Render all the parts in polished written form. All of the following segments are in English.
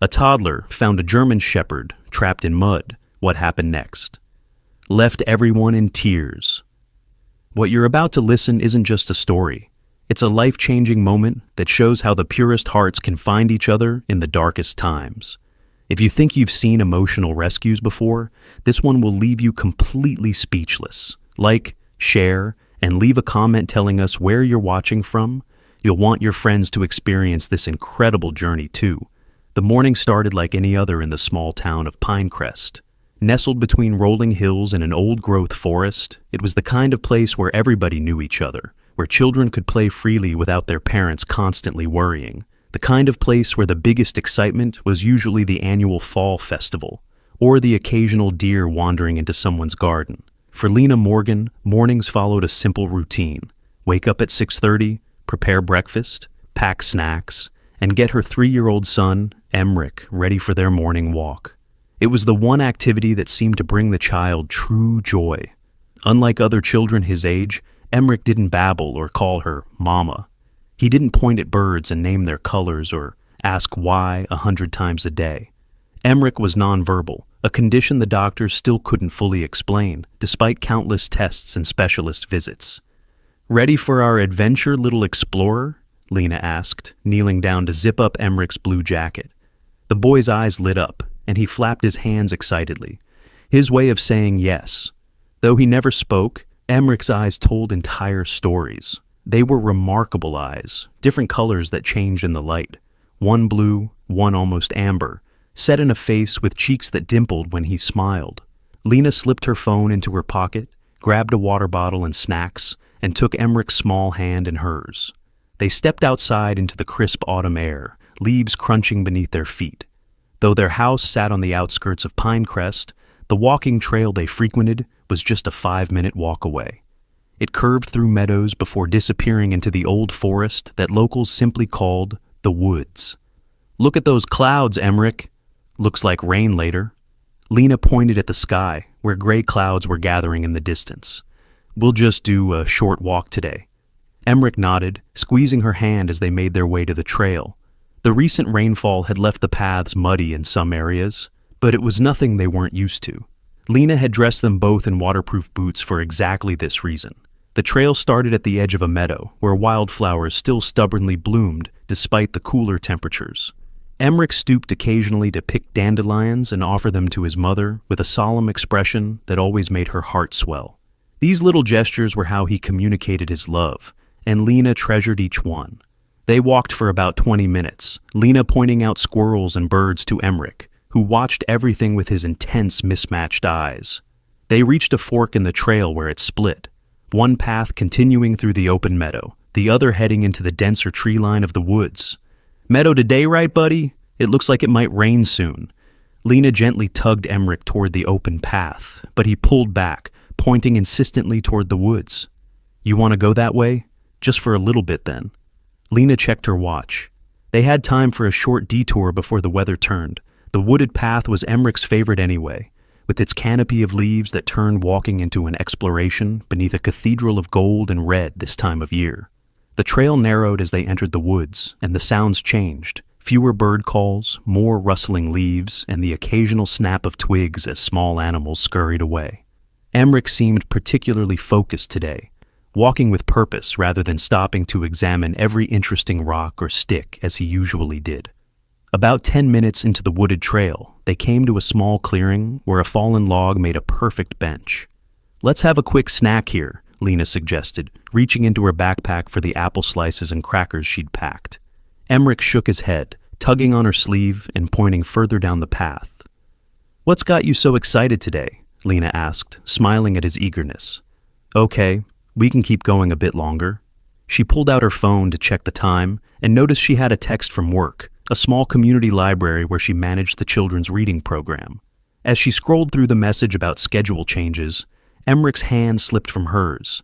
A toddler found a German shepherd trapped in mud. What happened next? Left everyone in tears. What you're about to listen isn't just a story. It's a life-changing moment that shows how the purest hearts can find each other in the darkest times. If you think you've seen emotional rescues before, this one will leave you completely speechless. Like, share, and leave a comment telling us where you're watching from. You'll want your friends to experience this incredible journey too. The morning started like any other in the small town of Pinecrest. Nestled between rolling hills and an old-growth forest, it was the kind of place where everybody knew each other, where children could play freely without their parents constantly worrying. The kind of place where the biggest excitement was usually the annual fall festival, or the occasional deer wandering into someone's garden. For Lena Morgan, mornings followed a simple routine. Wake up at 6:30, prepare breakfast, pack snacks, and get her 3-year-old son, Emric, ready for their morning walk. It was the one activity that seemed to bring the child true joy. Unlike other children his age, Emric didn't babble or call her Mama. He didn't point at birds and name their colors or ask why 100 times a day. Emric was nonverbal, a condition the doctors still couldn't fully explain, despite countless tests and specialist visits. "Ready for our adventure, little explorer?" Lena asked, kneeling down to zip up Emric's blue jacket. The boy's eyes lit up, and he flapped his hands excitedly, his way of saying yes. Though he never spoke, Emric's eyes told entire stories. They were remarkable eyes, different colors that changed in the light. One blue, one almost amber, set in a face with cheeks that dimpled when he smiled. Lena slipped her phone into her pocket, grabbed a water bottle and snacks, and took Emric's small hand in hers. They stepped outside into the crisp autumn air, leaves crunching beneath their feet. Though their house sat on the outskirts of Pinecrest, the walking trail they frequented was just a 5-minute walk away. It curved through meadows before disappearing into the old forest that locals simply called the woods. "Look at those clouds, Emric. Looks like rain later." Lena pointed at the sky, where gray clouds were gathering in the distance. "We'll just do a short walk today." Emric nodded, squeezing her hand as they made their way to the trail. The recent rainfall had left the paths muddy in some areas, but it was nothing they weren't used to. Lena had dressed them both in waterproof boots for exactly this reason. The trail started at the edge of a meadow, where wildflowers still stubbornly bloomed despite the cooler temperatures. Emric stooped occasionally to pick dandelions and offer them to his mother with a solemn expression that always made her heart swell. These little gestures were how he communicated his love, and Lena treasured each one. They walked for about 20 minutes, Lena pointing out squirrels and birds to Emric, who watched everything with his intense, mismatched eyes. They reached a fork in the trail where it split, one path continuing through the open meadow, the other heading into the denser tree line of the woods. "Meadow today, right, buddy? It looks like it might rain soon." Lena gently tugged Emric toward the open path, but he pulled back, pointing insistently toward the woods. "You want to go that way? Just for a little bit, then." Lena checked her watch. They had time for a short detour before the weather turned. The wooded path was Emric's favorite anyway, with its canopy of leaves that turned walking into an exploration beneath a cathedral of gold and red this time of year. The trail narrowed as they entered the woods, and the sounds changed. Fewer bird calls, more rustling leaves, and the occasional snap of twigs as small animals scurried away. Emric seemed particularly focused today, walking with purpose rather than stopping to examine every interesting rock or stick as he usually did. About 10 minutes into the wooded trail, they came to a small clearing where a fallen log made a perfect bench. "Let's have a quick snack here," Lena suggested, reaching into her backpack for the apple slices and crackers she'd packed. Emric shook his head, tugging on her sleeve and pointing further down the path. "What's got you so excited today?" Lena asked, smiling at his eagerness. "Okay, we can keep going a bit longer." She pulled out her phone to check the time and noticed she had a text from work, a small community library where she managed the children's reading program. As she scrolled through the message about schedule changes, Emric's hand slipped from hers.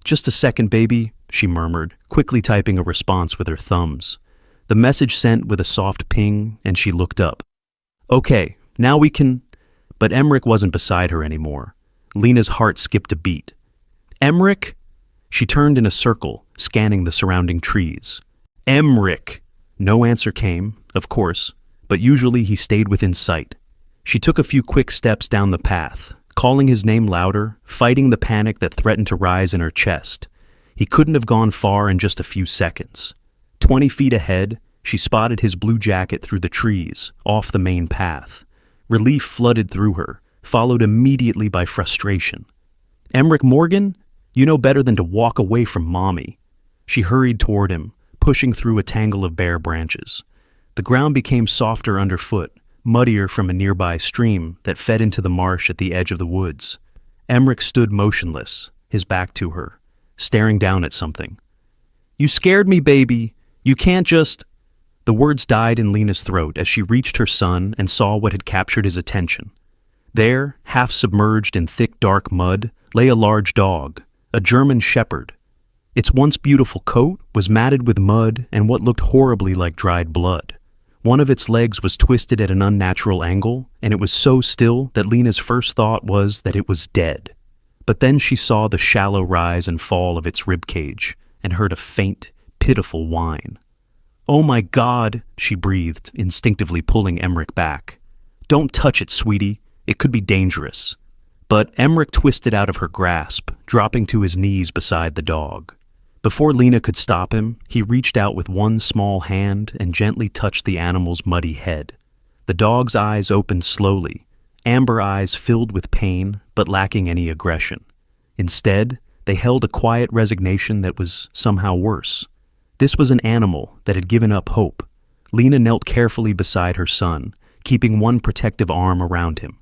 "Just a second, baby," she murmured, quickly typing a response with her thumbs. The message sent with a soft ping, and she looked up. "Okay, now we can—" But Emric wasn't beside her anymore. Lena's heart skipped a beat. "Emric?" She turned in a circle, scanning the surrounding trees. "Emric!" No answer came, of course, but usually he stayed within sight. She took a few quick steps down the path, calling his name louder, fighting the panic that threatened to rise in her chest. He couldn't have gone far in just a few seconds. 20 feet ahead, she spotted his blue jacket through the trees, off the main path. Relief flooded through her, followed immediately by frustration. "Emmerich Morgan? You know better than to walk away from Mommy." She hurried toward him, pushing through a tangle of bare branches. The ground became softer underfoot, muddier from a nearby stream that fed into the marsh at the edge of the woods. Emmerich stood motionless, his back to her, staring down at something. "You scared me, baby. You can't just—" The words died in Lena's throat as she reached her son and saw what had captured his attention. There, half submerged in thick, dark mud, lay a large dog, a German shepherd. Its once beautiful coat was matted with mud and what looked horribly like dried blood. One of its legs was twisted at an unnatural angle, and it was so still that Lena's first thought was that it was dead. But then she saw the shallow rise and fall of its ribcage and heard a faint, pitiful whine. "Oh my God," she breathed, instinctively pulling Emmerich back. "Don't touch it, sweetie. It could be dangerous." But Emmerich twisted out of her grasp, dropping to his knees beside the dog. Before Lena could stop him, he reached out with one small hand and gently touched the animal's muddy head. The dog's eyes opened slowly, amber eyes filled with pain but lacking any aggression. Instead, they held a quiet resignation that was somehow worse. This was an animal that had given up hope. Lena knelt carefully beside her son, keeping one protective arm around him.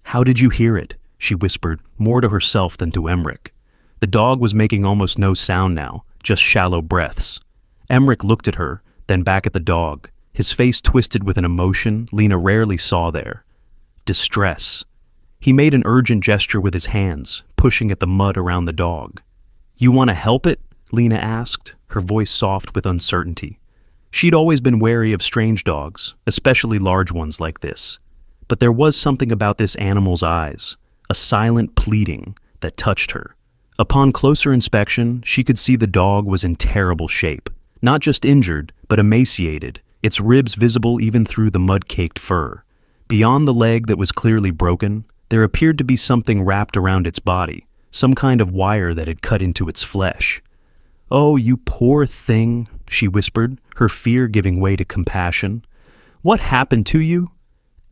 "How did you hear it?" she whispered, more to herself than to Emmerich. The dog was making almost no sound now, just shallow breaths. Emmerich looked at her, then back at the dog, his face twisted with an emotion Lena rarely saw there. Distress. He made an urgent gesture with his hands, pushing at the mud around the dog. "You want to help it?" Lena asked, her voice soft with uncertainty. She'd always been wary of strange dogs, especially large ones like this. But there was something about this animal's eyes, a silent pleading, that touched her. Upon closer inspection, she could see the dog was in terrible shape. Not just injured, but emaciated, its ribs visible even through the mud-caked fur. Beyond the leg that was clearly broken, there appeared to be something wrapped around its body, some kind of wire that had cut into its flesh. "Oh, you poor thing," she whispered, her fear giving way to compassion. "What happened to you?"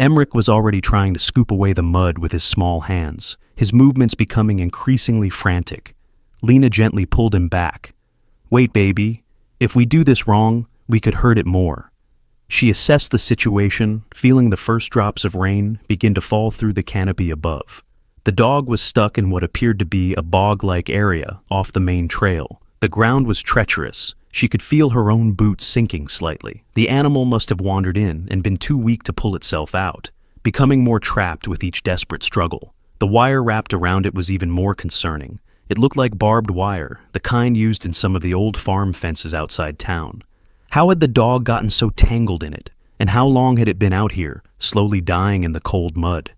Emmerich was already trying to scoop away the mud with his small hands, his movements becoming increasingly frantic. Lena gently pulled him back. "Wait, baby. If we do this wrong, we could hurt it more." She assessed the situation, feeling the first drops of rain begin to fall through the canopy above. The dog was stuck in what appeared to be a bog-like area off the main trail. The ground was treacherous. She could feel her own boots sinking slightly. The animal must have wandered in and been too weak to pull itself out, becoming more trapped with each desperate struggle. The wire wrapped around it was even more concerning. It looked like barbed wire, the kind used in some of the old farm fences outside town. How had the dog gotten so tangled in it? And how long had it been out here, slowly dying in the cold mud?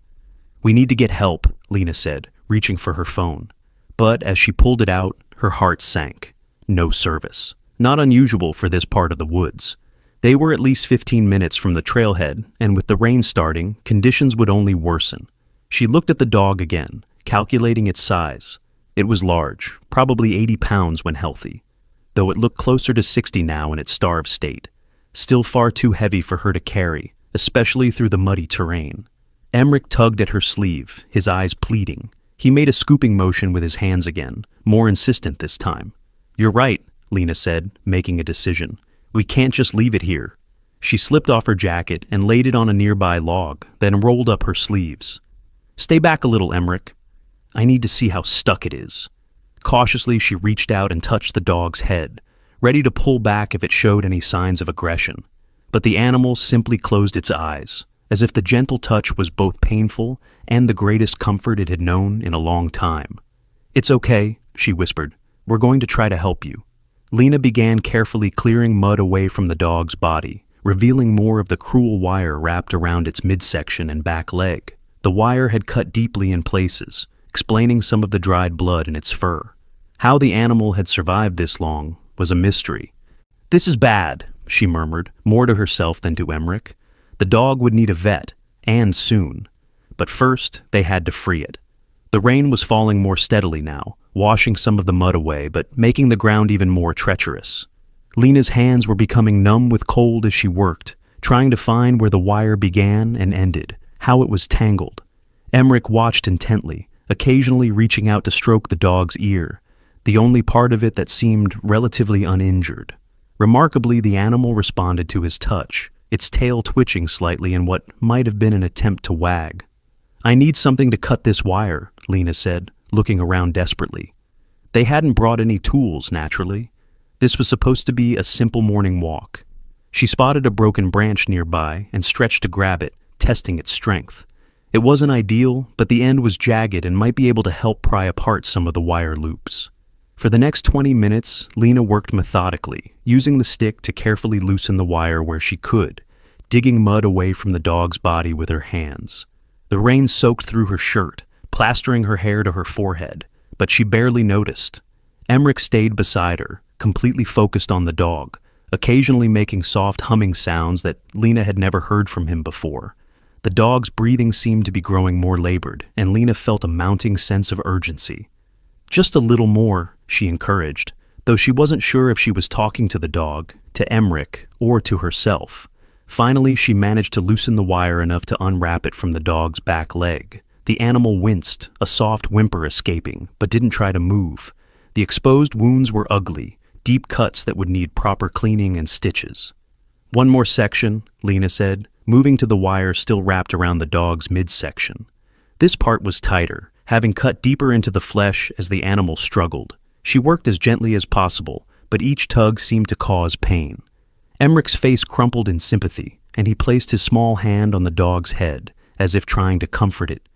"We need to get help," Lena said, reaching for her phone. But as she pulled it out, her heart sank. No service. Not unusual for this part of the woods. They were at least 15 minutes from the trailhead, and with the rain starting, conditions would only worsen. She looked at the dog again, calculating its size. It was large, probably 80 pounds when healthy, though it looked closer to 60 now in its starved state. Still far too heavy for her to carry, especially through the muddy terrain. Emmerich tugged at her sleeve, his eyes pleading. He made a scooping motion with his hands again, more insistent this time. "You're right," Lena said, making a decision. "We can't just leave it here." She slipped off her jacket and laid it on a nearby log, then rolled up her sleeves. "Stay back a little, Emmerich. I need to see how stuck it is." Cautiously, she reached out and touched the dog's head, ready to pull back if it showed any signs of aggression. But the animal simply closed its eyes, as if the gentle touch was both painful and the greatest comfort it had known in a long time. "It's okay," she whispered. "We're going to try to help you." Lena began carefully clearing mud away from the dog's body, revealing more of the cruel wire wrapped around its midsection and back leg. The wire had cut deeply in places, explaining some of the dried blood in its fur. How the animal had survived this long was a mystery. "This is bad," she murmured, more to herself than to Emmerich. The dog would need a vet, and soon. But first, they had to free it. The rain was falling more steadily now, washing some of the mud away, but making the ground even more treacherous. Lena's hands were becoming numb with cold as she worked, trying to find where the wire began and ended, how it was tangled. Emmerich watched intently, occasionally reaching out to stroke the dog's ear, the only part of it that seemed relatively uninjured. Remarkably, the animal responded to his touch, its tail twitching slightly in what might have been an attempt to wag. "I need something to cut this wire," Lena said, looking around desperately. They hadn't brought any tools, naturally. This was supposed to be a simple morning walk. She spotted a broken branch nearby and stretched to grab it, testing its strength. It wasn't ideal, but the end was jagged and might be able to help pry apart some of the wire loops. For the next 20 minutes, Lena worked methodically, using the stick to carefully loosen the wire where she could, digging mud away from the dog's body with her hands. The rain soaked through her shirt, plastering her hair to her forehead, but she barely noticed. Emmerich stayed beside her, completely focused on the dog, occasionally making soft humming sounds that Lena had never heard from him before. The dog's breathing seemed to be growing more labored, and Lena felt a mounting sense of urgency. "Just a little more," she encouraged, though she wasn't sure if she was talking to the dog, to Emmerich, or to herself. Finally, she managed to loosen the wire enough to unwrap it from the dog's back leg. The animal winced, a soft whimper escaping, but didn't try to move. The exposed wounds were ugly, deep cuts that would need proper cleaning and stitches. "One more section," Lena said, moving to the wire still wrapped around the dog's midsection. This part was tighter, having cut deeper into the flesh as the animal struggled. She worked as gently as possible, but each tug seemed to cause pain. Emmerich's face crumpled in sympathy, and he placed his small hand on the dog's head, as if trying to comfort it.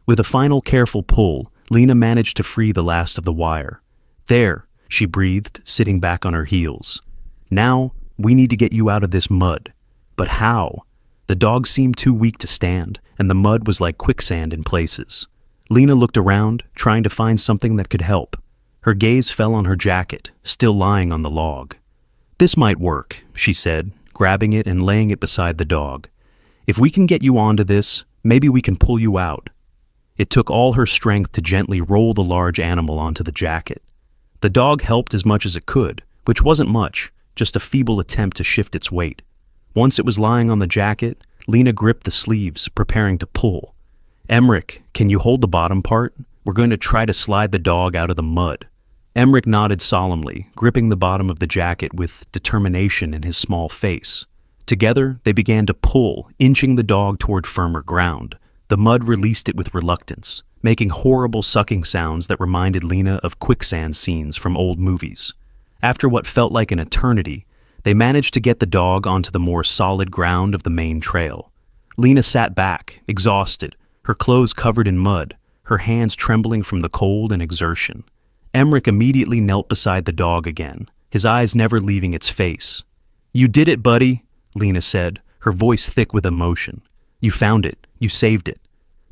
With a final careful pull, Lena managed to free the last of the wire. "There," she breathed, sitting back on her heels. "Now, we need to get you out of this mud." But how? The dog seemed too weak to stand, and the mud was like quicksand in places. Lena looked around, trying to find something that could help. Her gaze fell on her jacket, still lying on the log. "This might work," she said, grabbing it and laying it beside the dog. "If we can get you onto this, maybe we can pull you out." It took all her strength to gently roll the large animal onto the jacket. The dog helped as much as it could, which wasn't much, just a feeble attempt to shift its weight. Once it was lying on the jacket, Lena gripped the sleeves, preparing to pull. "Emmerich, can you hold the bottom part? We're going to try to slide the dog out of the mud." Emmerich nodded solemnly, gripping the bottom of the jacket with determination in his small face. Together, they began to pull, inching the dog toward firmer ground. The mud released it with reluctance, making horrible sucking sounds that reminded Lena of quicksand scenes from old movies. After what felt like an eternity, they managed to get the dog onto the more solid ground of the main trail. Lena sat back, exhausted, her clothes covered in mud, her hands trembling from the cold and exertion. Emmerich immediately knelt beside the dog again, his eyes never leaving its face. "You did it, buddy," Lena said, her voice thick with emotion. "You found it. You saved it."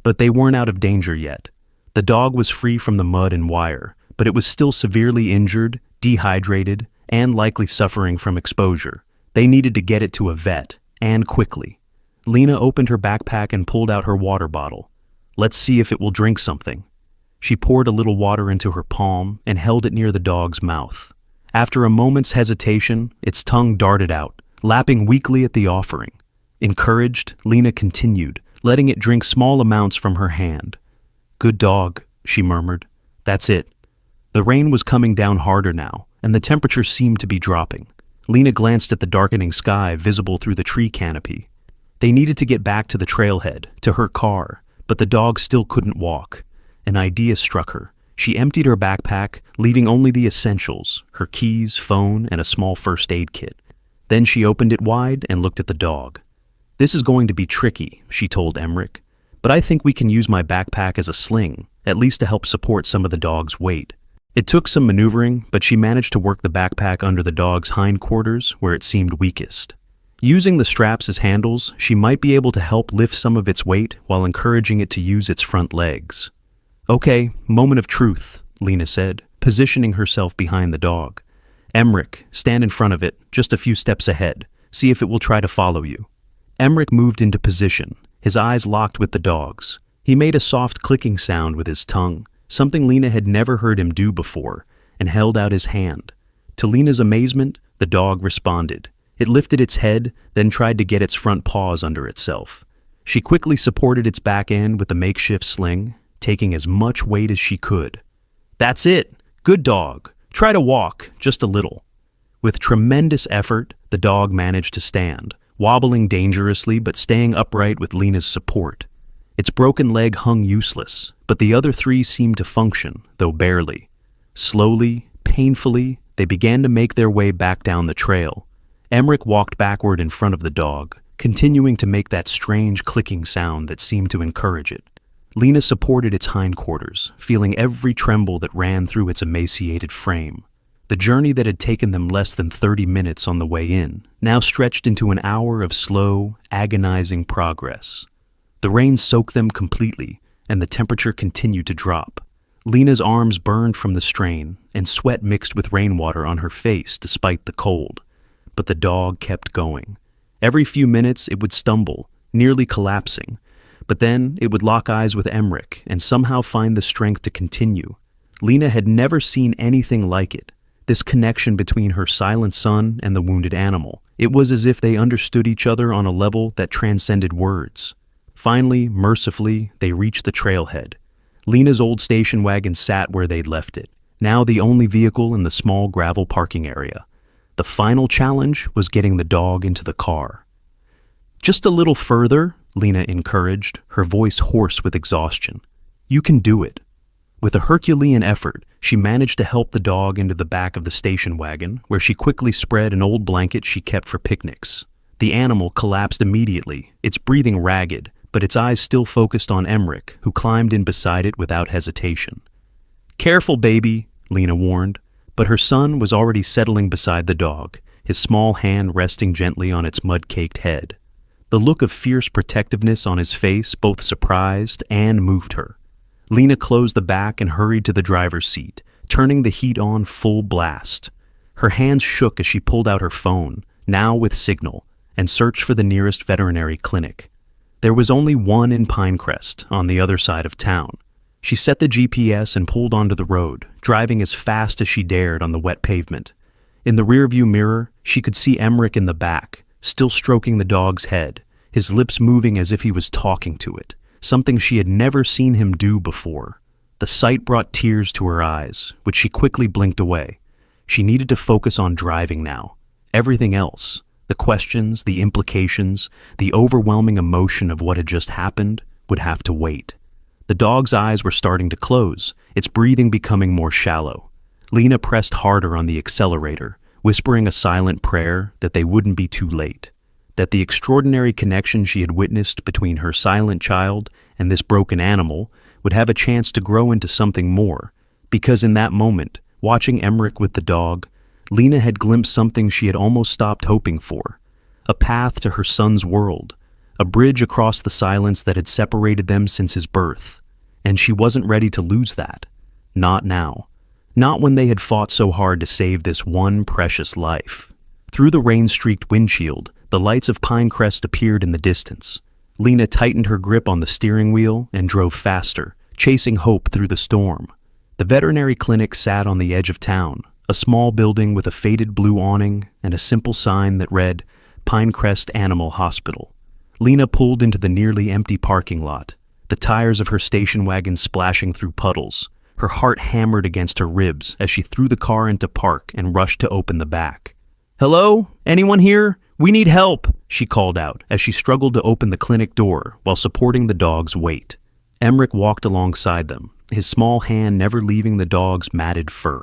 But they weren't out of danger yet. The dog was free from the mud and wire, but it was still severely injured, dehydrated, and likely suffering from exposure. They needed to get it to a vet, and quickly. Lena opened her backpack and pulled out her water bottle. "Let's see if it will drink something." She poured a little water into her palm and held it near the dog's mouth. After a moment's hesitation, its tongue darted out, lapping weakly at the offering. Encouraged, Lena continued, letting it drink small amounts from her hand. "Good dog," she murmured. "That's it." The rain was coming down harder now, and the temperature seemed to be dropping. Lena glanced at the darkening sky visible through the tree canopy. They needed to get back to the trailhead, to her car, but the dog still couldn't walk. An idea struck her. She emptied her backpack, leaving only the essentials, her keys, phone, and a small first aid kit. Then she opened it wide and looked at the dog. "This is going to be tricky," she told Emmerich, "but I think we can use my backpack as a sling, at least to help support some of the dog's weight." It took some maneuvering, but she managed to work the backpack under the dog's hindquarters where it seemed weakest. Using the straps as handles, she might be able to help lift some of its weight while encouraging it to use its front legs. "Okay, moment of truth," Lena said, positioning herself behind the dog. "Emmerich, stand in front of it, just a few steps ahead. See if it will try to follow you." Emmerich moved into position, his eyes locked with the dog's. He made a soft clicking sound with his tongue, something Lena had never heard him do before, and held out his hand. To Lena's amazement, the dog responded. It lifted its head, then tried to get its front paws under itself. She quickly supported its back end with the makeshift sling, taking as much weight as she could. "That's it! Good dog! Try to walk, just a little." With tremendous effort, the dog managed to stand, wobbling dangerously but staying upright with Lena's support. Its broken leg hung useless, but the other three seemed to function, though barely. Slowly, painfully, they began to make their way back down the trail. Emmerich walked backward in front of the dog, continuing to make that strange clicking sound that seemed to encourage it. Lena supported its hindquarters, feeling every tremble that ran through its emaciated frame. The journey that had taken them less than 30 minutes on the way in now stretched into an hour of slow, agonizing progress. The rain soaked them completely, and the temperature continued to drop. Lena's arms burned from the strain, and sweat mixed with rainwater on her face despite the cold. But the dog kept going. Every few minutes it would stumble, nearly collapsing, but then it would lock eyes with Emmerich and somehow find the strength to continue. Lena had never seen anything like it, this connection between her silent son and the wounded animal. It was as if they understood each other on a level that transcended words. Finally, mercifully, they reached the trailhead. Lena's old station wagon sat where they'd left it, now the only vehicle in the small gravel parking area. The final challenge was getting the dog into the car. "Just a little further," Lena encouraged, her voice hoarse with exhaustion. "You can do it." With a Herculean effort, she managed to help the dog into the back of the station wagon, where she quickly spread an old blanket she kept for picnics. The animal collapsed immediately, its breathing ragged, but its eyes still focused on Emmerich, who climbed in beside it without hesitation. "Careful, baby," Lena warned, but her son was already settling beside the dog, his small hand resting gently on its mud-caked head. The look of fierce protectiveness on his face both surprised and moved her. Lena closed the back and hurried to the driver's seat, turning the heat on full blast. Her hands shook as she pulled out her phone, now with signal, and searched for the nearest veterinary clinic. There was only one in Pinecrest, on the other side of town. She set the GPS and pulled onto the road, driving as fast as she dared on the wet pavement. In the rearview mirror, she could see Emmerich in the back, still stroking the dog's head, his lips moving as if he was talking to it, something she had never seen him do before. The sight brought tears to her eyes, which she quickly blinked away. She needed to focus on driving now. Everything else, the questions, the implications, the overwhelming emotion of what had just happened, would have to wait. The dog's eyes were starting to close, its breathing becoming more shallow. Lena pressed harder on the accelerator, whispering a silent prayer that they wouldn't be too late, that the extraordinary connection she had witnessed between her silent child and this broken animal would have a chance to grow into something more, because in that moment, watching Emmerich with the dog, Lena had glimpsed something she had almost stopped hoping for, a path to her son's world, a bridge across the silence that had separated them since his birth, and she wasn't ready to lose that. Not now. Not when they had fought so hard to save this one precious life. Through the rain-streaked windshield, the lights of Pinecrest appeared in the distance. Lena tightened her grip on the steering wheel and drove faster, chasing hope through the storm. The veterinary clinic sat on the edge of town, a small building with a faded blue awning and a simple sign that read, Pinecrest Animal Hospital. Lena pulled into the nearly empty parking lot, the tires of her station wagon splashing through puddles. Her heart hammered against her ribs as she threw the car into park and rushed to open the back. "Hello? Anyone here? We need help," she called out as she struggled to open the clinic door while supporting the dog's weight. Emmerich walked alongside them, his small hand never leaving the dog's matted fur.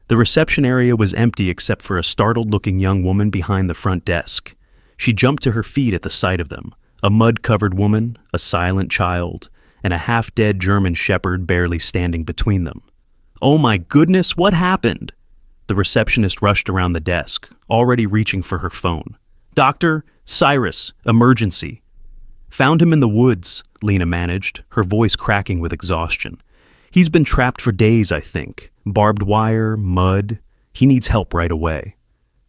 The reception area was empty except for a startled-looking young woman behind the front desk. She jumped to her feet at the sight of them, a mud-covered woman, a silent child, and a half-dead German shepherd barely standing between them. "Oh my goodness, what happened?" The receptionist rushed around the desk, already reaching for her phone. "Doctor, Cyrus, emergency." "Found him in the woods," Lena managed, her voice cracking with exhaustion. "He's been trapped for days, I think. Barbed wire, mud. He needs help right away."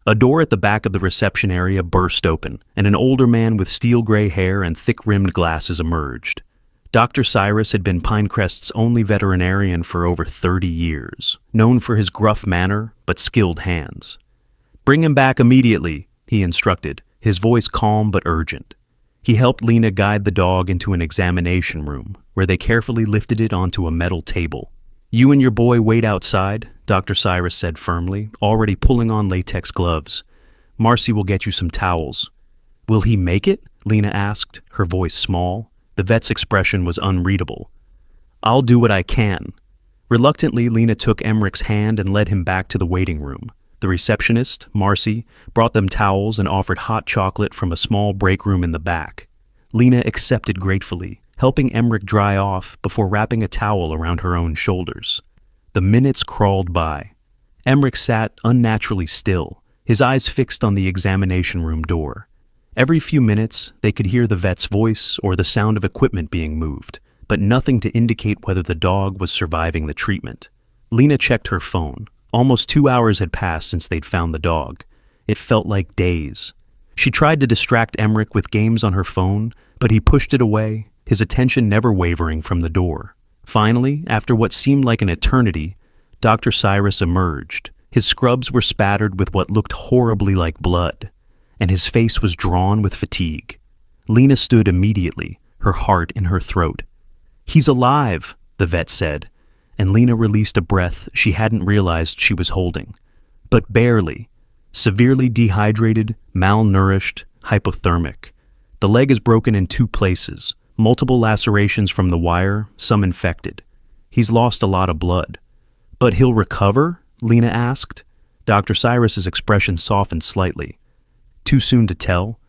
A door at the back of the reception area burst open, and an older man with steel-gray hair and thick-rimmed glasses emerged. Dr. Cyrus had been Pinecrest's only veterinarian for over 30 years, known for his gruff manner but skilled hands. "Bring him back immediately," he instructed, his voice calm but urgent. He helped Lena guide the dog into an examination room, where they carefully lifted it onto a metal table. "You and your boy wait outside," Dr. Cyrus said firmly, already pulling on latex gloves. "Marcy will get you some towels." "Will he make it?" Lena asked, her voice small. The vet's expression was unreadable. "I'll do what I can." Reluctantly, Lena took Emmerich's hand and led him back to the waiting room. The receptionist, Marcy, brought them towels and offered hot chocolate from a small break room in the back. Lena accepted gratefully, helping Emmerich dry off before wrapping a towel around her own shoulders. The minutes crawled by. Emmerich sat unnaturally still, his eyes fixed on the examination room door. Every few minutes, they could hear the vet's voice or the sound of equipment being moved, but nothing to indicate whether the dog was surviving the treatment. Lena checked her phone. Almost 2 hours had passed since they'd found the dog. It felt like days. She tried to distract Emmerich with games on her phone, but he pushed it away, his attention never wavering from the door. Finally, after what seemed like an eternity, Dr. Cyrus emerged. His scrubs were spattered with what looked horribly like blood, and his face was drawn with fatigue. Lena stood immediately, her heart in her throat. "He's alive," the vet said, and Lena released a breath she hadn't realized she was holding. But barely. Severely dehydrated, malnourished, hypothermic. The leg is broken in 2 places, multiple lacerations from the wire, some infected. He's lost a lot of blood. "But he'll recover?" Lena asked. Dr. Cyrus's expression softened slightly. "Too soon to tell.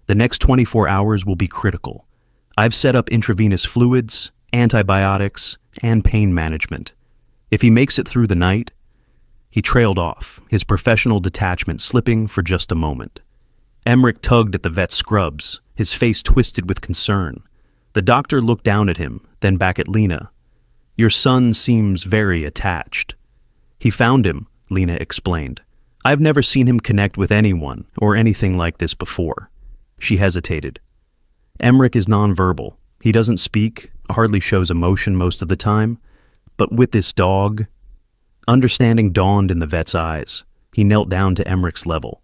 The next 24 hours will be critical. I've set up intravenous fluids, antibiotics, and pain management. If he makes it through the night..." He trailed off, his professional detachment slipping for just a moment. Emmerich tugged at the vet's scrubs, his face twisted with concern. The doctor looked down at him, then back at Lena. "Your son seems very attached." "He found him," Lena explained. "I've never seen him connect with anyone or anything like this before." She hesitated. "Emmerich is nonverbal. He doesn't speak, hardly shows emotion most of the time. But with this dog..." Understanding dawned in the vet's eyes. He knelt down to Emmerich's level.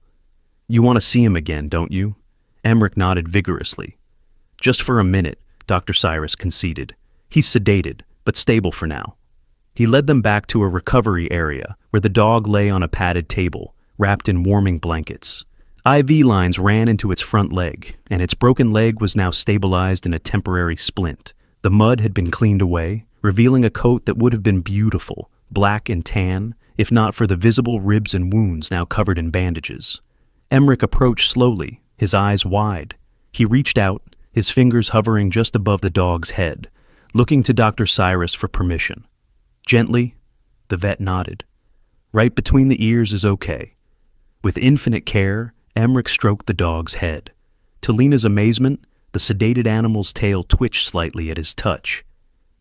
"You want to see him again, don't you?" Emmerich nodded vigorously. "Just for a minute," Dr. Cyrus conceded. "He's sedated, but stable for now." He led them back to a recovery area where the dog lay on a padded table, wrapped in warming blankets. IV lines ran into its front leg, and its broken leg was now stabilized in a temporary splint. The mud had been cleaned away, revealing a coat that would have been beautiful, black and tan, if not for the visible ribs and wounds now covered in bandages. Emmerich approached slowly, his eyes wide. He reached out, his fingers hovering just above the dog's head, looking to Dr. Cyrus for permission. "Gently," the vet nodded. "Right between the ears is okay." With infinite care, Emmerich stroked the dog's head. To Lena's amazement, the sedated animal's tail twitched slightly at his touch.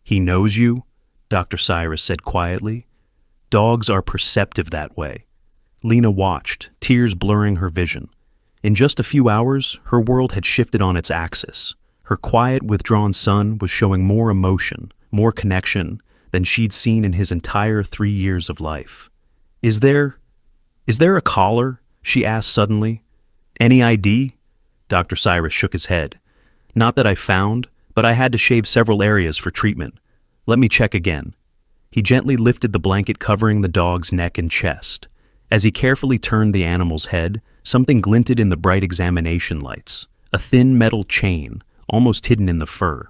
"He knows you," Dr. Cyrus said quietly. "Dogs are perceptive that way." Lena watched, tears blurring her vision. In just a few hours, her world had shifted on its axis. Her quiet, withdrawn son was showing more emotion, more connection, than she'd seen in his entire 3 years of life. Is there a collar?" she asked suddenly. "Any ID?" Dr. Cyrus shook his head. "Not that I found, but I had to shave several areas for treatment. Let me check again." He gently lifted the blanket covering the dog's neck and chest. As he carefully turned the animal's head, something glinted in the bright examination lights. A thin metal chain, almost hidden in the fur.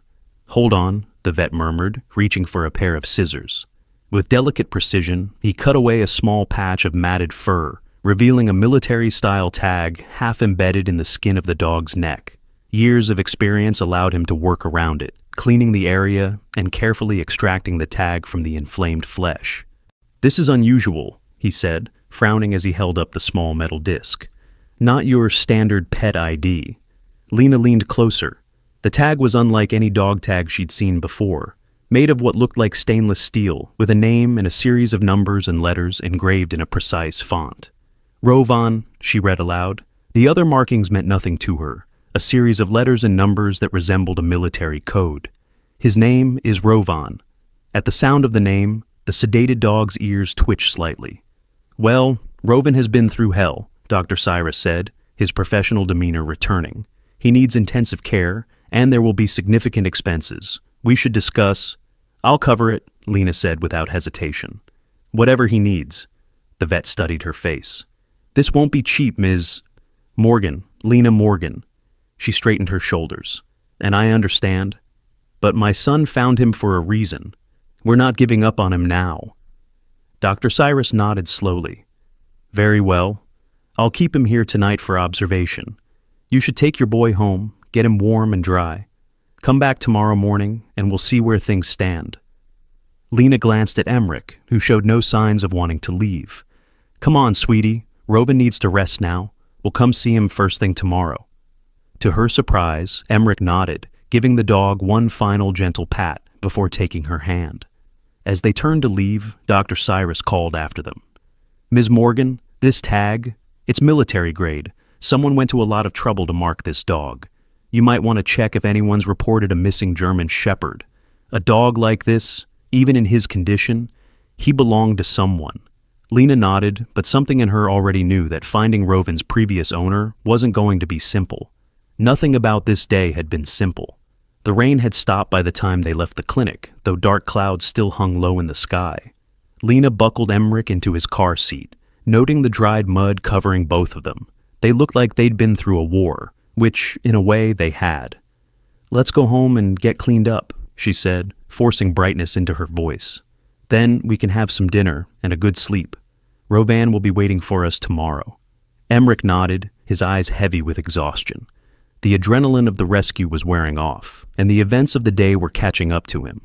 "Hold on," the vet murmured, reaching for a pair of scissors. With delicate precision, he cut away a small patch of matted fur, revealing a military-style tag half embedded in the skin of the dog's neck. Years of experience allowed him to work around it, cleaning the area and carefully extracting the tag from the inflamed flesh. "This is unusual," he said, frowning as he held up the small metal disc. "Not your standard pet ID." Lena leaned closer. The tag was unlike any dog tag she'd seen before, made of what looked like stainless steel, with a name and a series of numbers and letters engraved in a precise font. "Rovan, she read aloud. The other markings meant nothing to her, a series of letters and numbers that resembled a military code. His name is Rovan. At the sound of the name, the sedated dog's ears twitched slightly. Well, Rovan has been through hell, Dr. Cyrus said, his professional demeanor returning. He needs intensive care, and there will be significant expenses. We should discuss— I'll cover it, Lena said without hesitation. Whatever he needs. The vet studied her face. This won't be cheap, Ms. Morgan, Lena Morgan. She straightened her shoulders. And I understand. But my son found him for a reason. We're not giving up on him now. Dr. Cyrus nodded slowly. Very well. I'll keep him here tonight for observation. You should take your boy home, get him warm and dry. Come back tomorrow morning, and we'll see where things stand. Lena glanced at Emmerich, who showed no signs of wanting to leave. Come on, sweetie. Rovan needs to rest now. We'll come see him first thing tomorrow. To her surprise, Emmerich nodded, giving the dog one final gentle pat before taking her hand. As they turned to leave, Dr. Cyrus called after them. Ms. Morgan, this tag, it's military grade. Someone went to a lot of trouble to mark this dog. You might want to check if anyone's reported a missing German shepherd. A dog like this, even in his condition, he belonged to someone. Lena nodded, but something in her already knew that finding Rovan's previous owner wasn't going to be simple. Nothing about this day had been simple. The rain had stopped by the time they left the clinic, though dark clouds still hung low in the sky. Lena buckled Emmerich into his car seat, noting the dried mud covering both of them. They looked like they'd been through a war, which, in a way, they had. Let's go home and get cleaned up, she said, forcing brightness into her voice. Then we can have some dinner and a good sleep. Rovan will be waiting for us tomorrow. Emmerich nodded, his eyes heavy with exhaustion. The adrenaline of the rescue was wearing off, and the events of the day were catching up to him.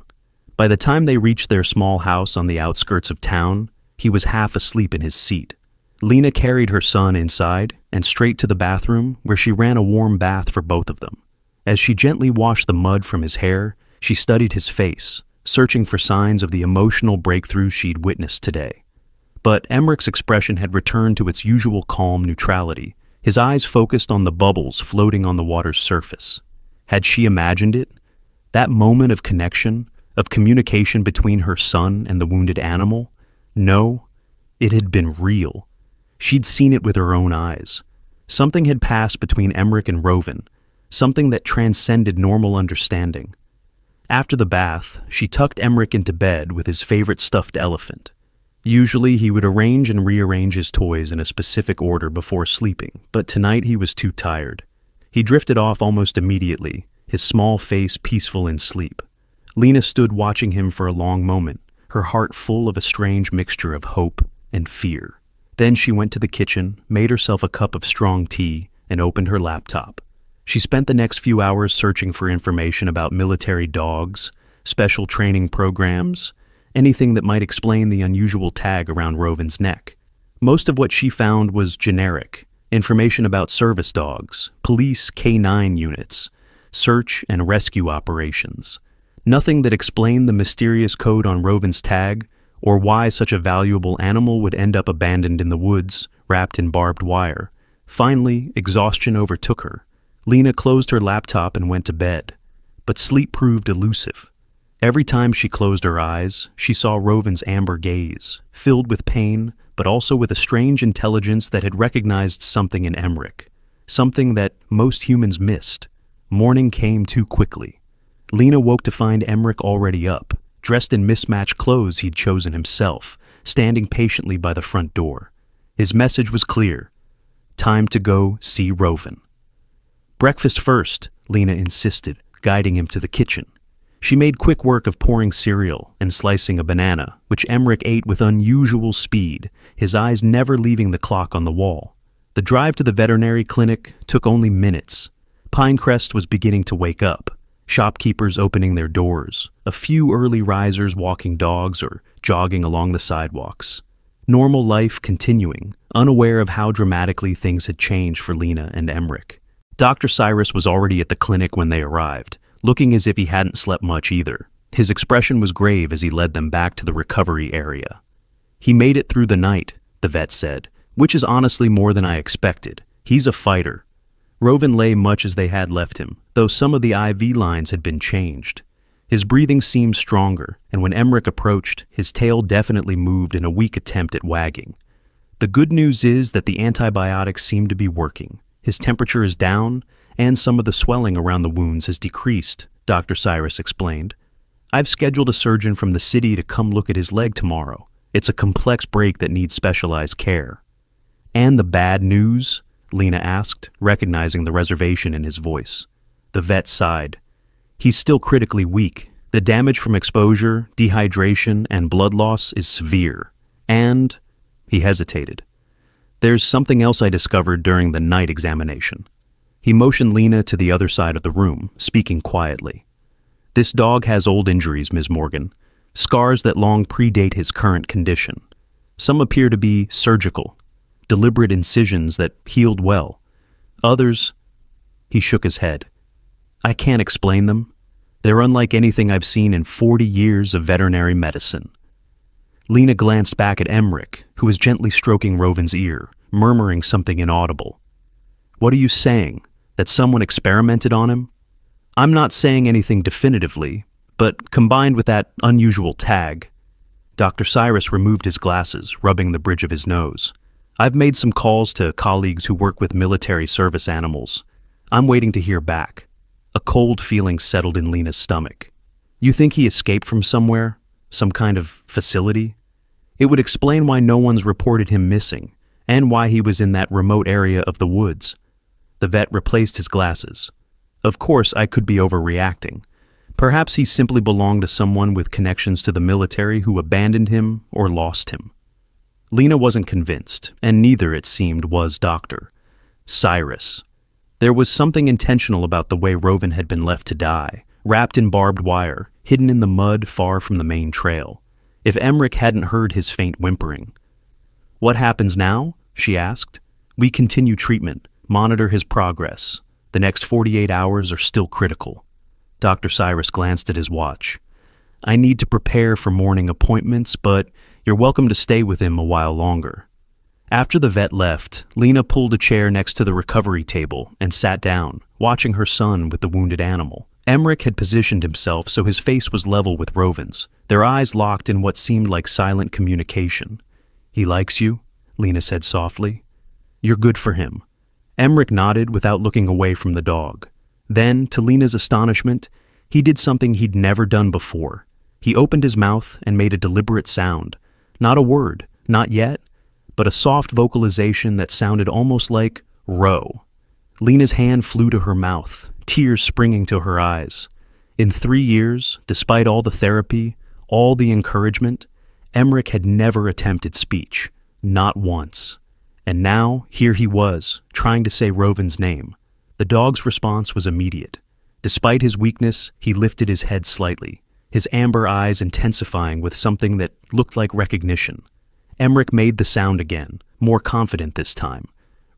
By the time they reached their small house on the outskirts of town, he was half asleep in his seat. Lena carried her son inside and straight to the bathroom, where she ran a warm bath for both of them. As she gently washed the mud from his hair, she studied his face, searching for signs of the emotional breakthrough she'd witnessed today. But Emmerich's expression had returned to its usual calm neutrality, his eyes focused on the bubbles floating on the water's surface. Had she imagined it? That moment of connection, of communication between her son and the wounded animal? No, it had been real. She'd seen it with her own eyes. Something had passed between Emmerich and Rovan, something that transcended normal understanding. After the bath, she tucked Emmerich into bed with his favorite stuffed elephant. Usually he would arrange and rearrange his toys in a specific order before sleeping, but tonight he was too tired. He drifted off almost immediately, his small face peaceful in sleep. Lena stood watching him for a long moment, her heart full of a strange mixture of hope and fear. Then she went to the kitchen, made herself a cup of strong tea, and opened her laptop. She spent the next few hours searching for information about military dogs, special training programs, anything that might explain the unusual tag around Rovan's neck. Most of what she found was generic, information about service dogs, police K-9 units, search and rescue operations. Nothing that explained the mysterious code on Rovan's tag or why such a valuable animal would end up abandoned in the woods, wrapped in barbed wire. Finally, exhaustion overtook her. Lena closed her laptop and went to bed, but sleep proved elusive. Every time she closed her eyes, she saw Rovan's amber gaze, filled with pain, but also with a strange intelligence that had recognized something in Emmerich, something that most humans missed. Morning came too quickly. Lena woke to find Emmerich already up, dressed in mismatched clothes he'd chosen himself, standing patiently by the front door. His message was clear. Time to go see Rovan. Breakfast first, Lena insisted, guiding him to the kitchen. She made quick work of pouring cereal and slicing a banana, which Emmerich ate with unusual speed, his eyes never leaving the clock on the wall. The drive to the veterinary clinic took only minutes. Pinecrest was beginning to wake up, shopkeepers opening their doors, a few early risers walking dogs or jogging along the sidewalks. Normal life continuing, unaware of how dramatically things had changed for Lena and Emmerich. Dr. Cyrus was already at the clinic when they arrived, looking as if he hadn't slept much either. His expression was grave as he led them back to the recovery area. He made it through the night, the vet said, which is honestly more than I expected. He's a fighter. Rovin lay much as they had left him, though some of the IV lines had been changed. His breathing seemed stronger, and when Emmerich approached, his tail definitely moved in a weak attempt at wagging. The good news is that the antibiotics seem to be working. His temperature is down, and some of the swelling around the wounds has decreased, Dr. Cyrus explained. I've scheduled a surgeon from the city to come look at his leg tomorrow. It's a complex break that needs specialized care. And the bad news? Lena asked, recognizing the reservation in his voice. The vet sighed. He's still critically weak. The damage from exposure, dehydration, and blood loss is severe. And, he hesitated, there's something else I discovered during the night examination. He motioned Lena to the other side of the room, speaking quietly. This dog has old injuries, Ms. Morgan. Scars that long predate his current condition. Some appear to be surgical, deliberate incisions that healed well. Others, he shook his head. I can't explain them. They're unlike anything I've seen in 40 years of veterinary medicine. Lena glanced back at Emmerich, who was gently stroking Rovin's ear, murmuring something inaudible. What are you saying? That someone experimented on him? I'm not saying anything definitively, but combined with that unusual tag. Dr. Cyrus removed his glasses, rubbing the bridge of his nose. I've made some calls to colleagues who work with military service animals. I'm waiting to hear back. A cold feeling settled in Lena's stomach. You think he escaped from somewhere? Some kind of facility? It would explain why no one's reported him missing, and why he was in that remote area of the woods. The vet replaced his glasses. Of course, I could be overreacting. Perhaps he simply belonged to someone with connections to the military who abandoned him or lost him. Lena wasn't convinced, and neither, it seemed, was Dr. Cyrus. There was something intentional about the way Rovin had been left to die, wrapped in barbed wire, hidden in the mud far from the main trail. If Emmerich hadn't heard his faint whimpering. What happens now? She asked. We continue treatment, monitor his progress. The next 48 hours are still critical. Dr. Cyrus glanced at his watch. I need to prepare for morning appointments, but you're welcome to stay with him a while longer. After the vet left, Lena pulled a chair next to the recovery table and sat down, watching her son with the wounded animal. Emmerich had positioned himself so his face was level with Rovin's, their eyes locked in what seemed like silent communication. He likes you, Lena said softly. You're good for him. Emmerich nodded without looking away from the dog. Then, to Lena's astonishment, he did something he'd never done before. He opened his mouth and made a deliberate sound. Not a word, not yet, but a soft vocalization that sounded almost like row. Lena's hand flew to her mouth, tears springing to her eyes. In 3 years, despite all the therapy, all the encouragement, Emmerich had never attempted speech, not once. And now, here he was, trying to say Rovin's name. The dog's response was immediate. Despite his weakness, he lifted his head slightly, his amber eyes intensifying with something that looked like recognition. Emmerich made the sound again, more confident this time.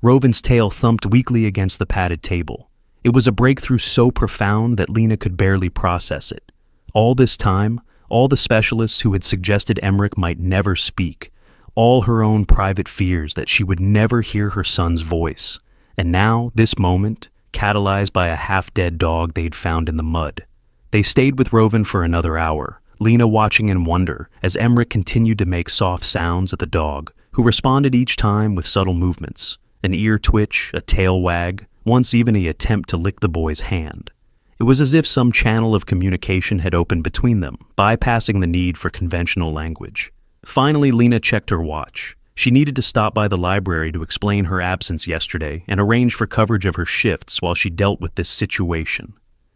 Rovin's tail thumped weakly against the padded table. It was a breakthrough so profound that Lena could barely process it. All this time, all the specialists who had suggested Emmerich might never speak, all her own private fears that she would never hear her son's voice. And now, this moment, catalyzed by a half-dead dog they'd found in the mud. They stayed with Rovin for another hour, Lena watching in wonder as Emmerich continued to make soft sounds at the dog, who responded each time with subtle movements, an ear twitch, a tail wag, once even an attempt to lick the boy's hand. It was as if some channel of communication had opened between them, bypassing the need for conventional language. Finally, Lena checked her watch. She needed to stop by the library to explain her absence yesterday and arrange for coverage of her shifts while she dealt with this situation.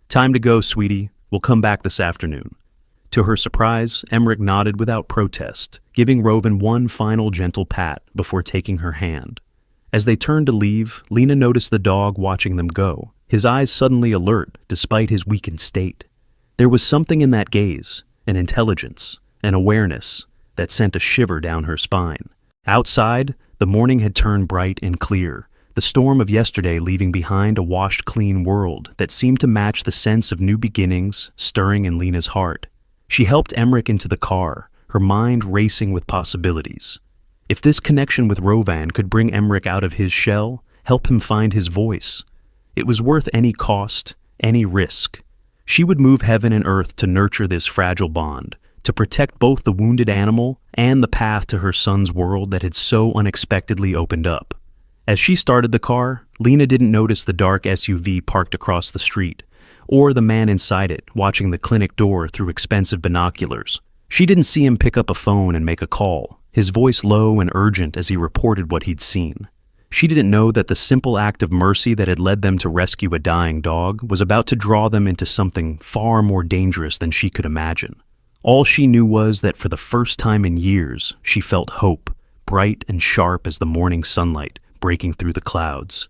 Time to go, sweetie. We'll come back this afternoon. To her surprise, Emmerich nodded without protest, giving Rovin one final gentle pat before taking her hand. As they turned to leave, Lena noticed the dog watching them go, his eyes suddenly alert despite his weakened state. There was something in that gaze, an intelligence, an awareness, that sent a shiver down her spine. Outside, the morning had turned bright and clear, the storm of yesterday leaving behind a washed clean world that seemed to match the sense of new beginnings stirring in Lena's heart. She helped Emmerich into the car, her mind racing with possibilities. If this connection with Rovan could bring Emmerich out of his shell, help him find his voice, it was worth any cost, any risk. She would move heaven and earth to nurture this fragile bond, to protect both the wounded animal and the path to her son's world that had so unexpectedly opened up. As she started the car, Lena didn't notice the dark SUV parked across the street, or the man inside it watching the clinic door through expensive binoculars. She didn't see him pick up a phone and make a call, his voice low and urgent as he reported what he'd seen. She didn't know that the simple act of mercy that had led them to rescue a dying dog was about to draw them into something far more dangerous than she could imagine. All she knew was that for the first time in years, she felt hope, bright and sharp as the morning sunlight breaking through the clouds.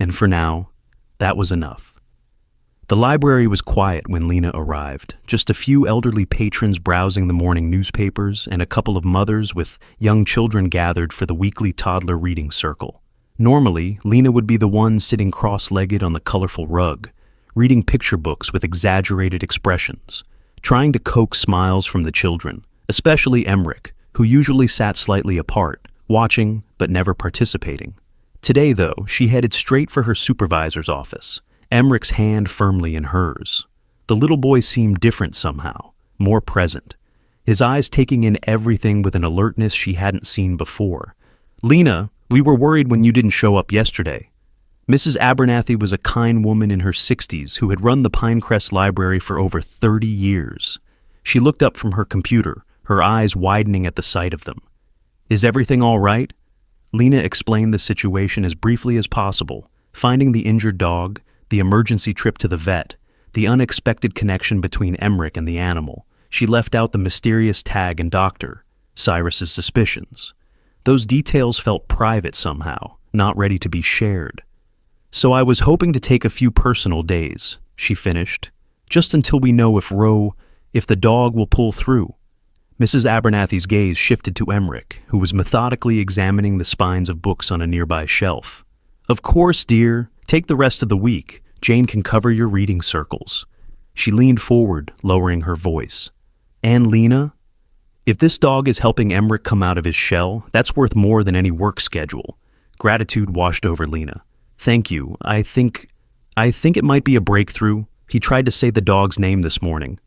And for now, that was enough. The library was quiet when Lena arrived, just a few elderly patrons browsing the morning newspapers and a couple of mothers with young children gathered for the weekly Toddler reading circle. Normally, Lena would be the one sitting cross-legged on the colorful rug, reading picture books with exaggerated expressions, trying to coax smiles from the children, especially Emmerich, who usually sat slightly apart, watching but never participating. Today, though, she headed straight for her supervisor's office, Emmerich's hand firmly in hers. The little boy seemed different somehow, more present, his eyes taking in everything with an alertness she hadn't seen before. "Lena, we were worried when you didn't show up yesterday." Mrs. Abernathy was a kind woman in her 60s who had run the Pinecrest Library for over 30 years. She looked up from her computer, her eyes widening at the sight of them. "Is everything all right?" Lena explained the situation as briefly as possible, finding the injured dog, the emergency trip to the vet, the unexpected connection between Emmerich and the animal. She left out the mysterious tag and doctor, Cyrus's suspicions. Those details felt private somehow, not ready to be shared. "So I was hoping to take a few personal days," she finished, "just until we know if the dog will pull through." Mrs. Abernathy's gaze shifted to Emmerich, who was methodically examining the spines of books on a nearby shelf. "Of course, dear. Take the rest of the week. Jane can cover your reading circles." She leaned forward, lowering her voice. "And Lena, if this dog is helping Emmerich come out of his shell, that's worth more than any work schedule." Gratitude washed over Lena. "Thank you. I think it might be a breakthrough. He tried to say the dog's name this morning."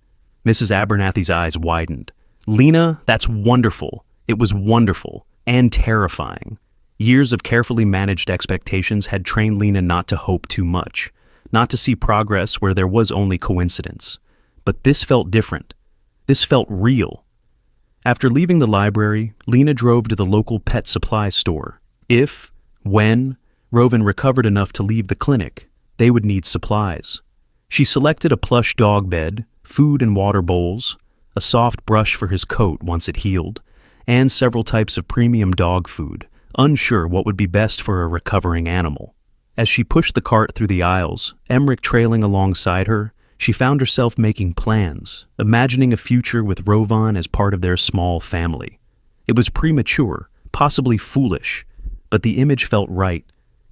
Mrs. Abernathy's eyes widened. "Lena, that's wonderful. It was wonderful and terrifying." Years of carefully managed expectations had trained Lena not to hope too much, not to see progress where there was only coincidence. But this felt different. This felt real. After leaving the library, Lena drove to the local pet supply store. When Rovan recovered enough to leave the clinic, they would need supplies. She selected a plush dog bed, food and water bowls, a soft brush for his coat once it healed, and several types of premium dog food, unsure what would be best for a recovering animal. As she pushed the cart through the aisles, Emmerich trailing alongside her, she found herself making plans, imagining a future with Rovan as part of their small family. It was premature, possibly foolish, but the image felt right.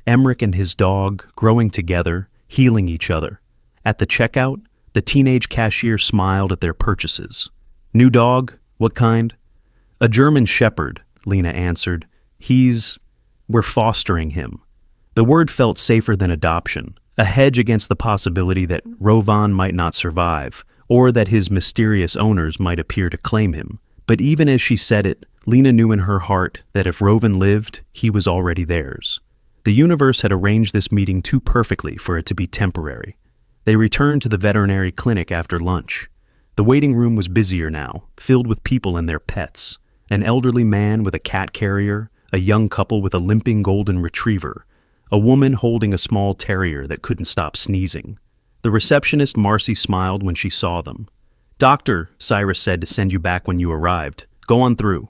Emmerich and his dog growing together, healing each other. At the checkout, the teenage cashier smiled at their purchases. "New dog? What kind?" "A German Shepherd," Lena answered. We're fostering him." The word felt safer than adoption, a hedge against the possibility that Rovan might not survive, or that his mysterious owners might appear to claim him. But even as she said it, Lena knew in her heart that if Rovan lived, he was already theirs. The universe had arranged this meeting too perfectly for it to be temporary. They returned to the veterinary clinic after lunch. The waiting room was busier now, filled with people and their pets. An elderly man with a cat carrier, a young couple with a limping golden retriever, a woman holding a small terrier that couldn't stop sneezing. The receptionist Marcy smiled when she saw them. "Doctor," Cyrus said to send you back when you arrived. "Go on through."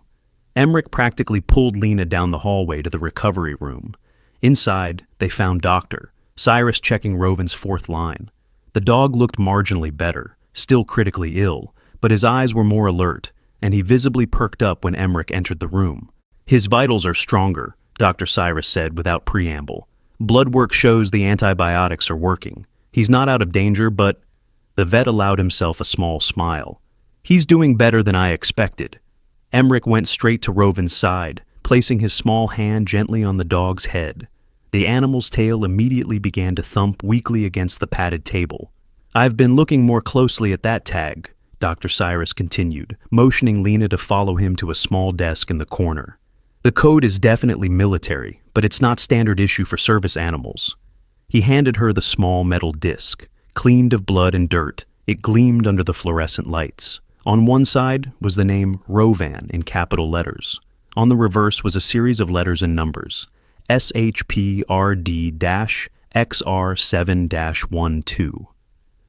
Emmerich practically pulled Lena down the hallway to the recovery room. Inside, they found Doctor, Cyrus checking Rovan's fourth line. The dog looked marginally better, still critically ill, but his eyes were more alert, and he visibly perked up when Emmerich entered the room. "His vitals are stronger," Dr. Cyrus said without preamble. "Blood work shows the antibiotics are working. He's not out of danger, but—" The vet allowed himself a small smile. "He's doing better than I expected." Emmerich went straight to Rovan's side, placing his small hand gently on the dog's head. The animal's tail immediately began to thump weakly against the padded table. "I've been looking more closely at that tag," Dr. Cyrus continued, motioning Lena to follow him to a small desk in the corner. "The code is definitely military, but it's not standard issue for service animals." He handed her the small metal disc. Cleaned of blood and dirt, it gleamed under the fluorescent lights. On one side was the name Rovan in capital letters. On the reverse was a series of letters and numbers. SHPRD-XR7-12.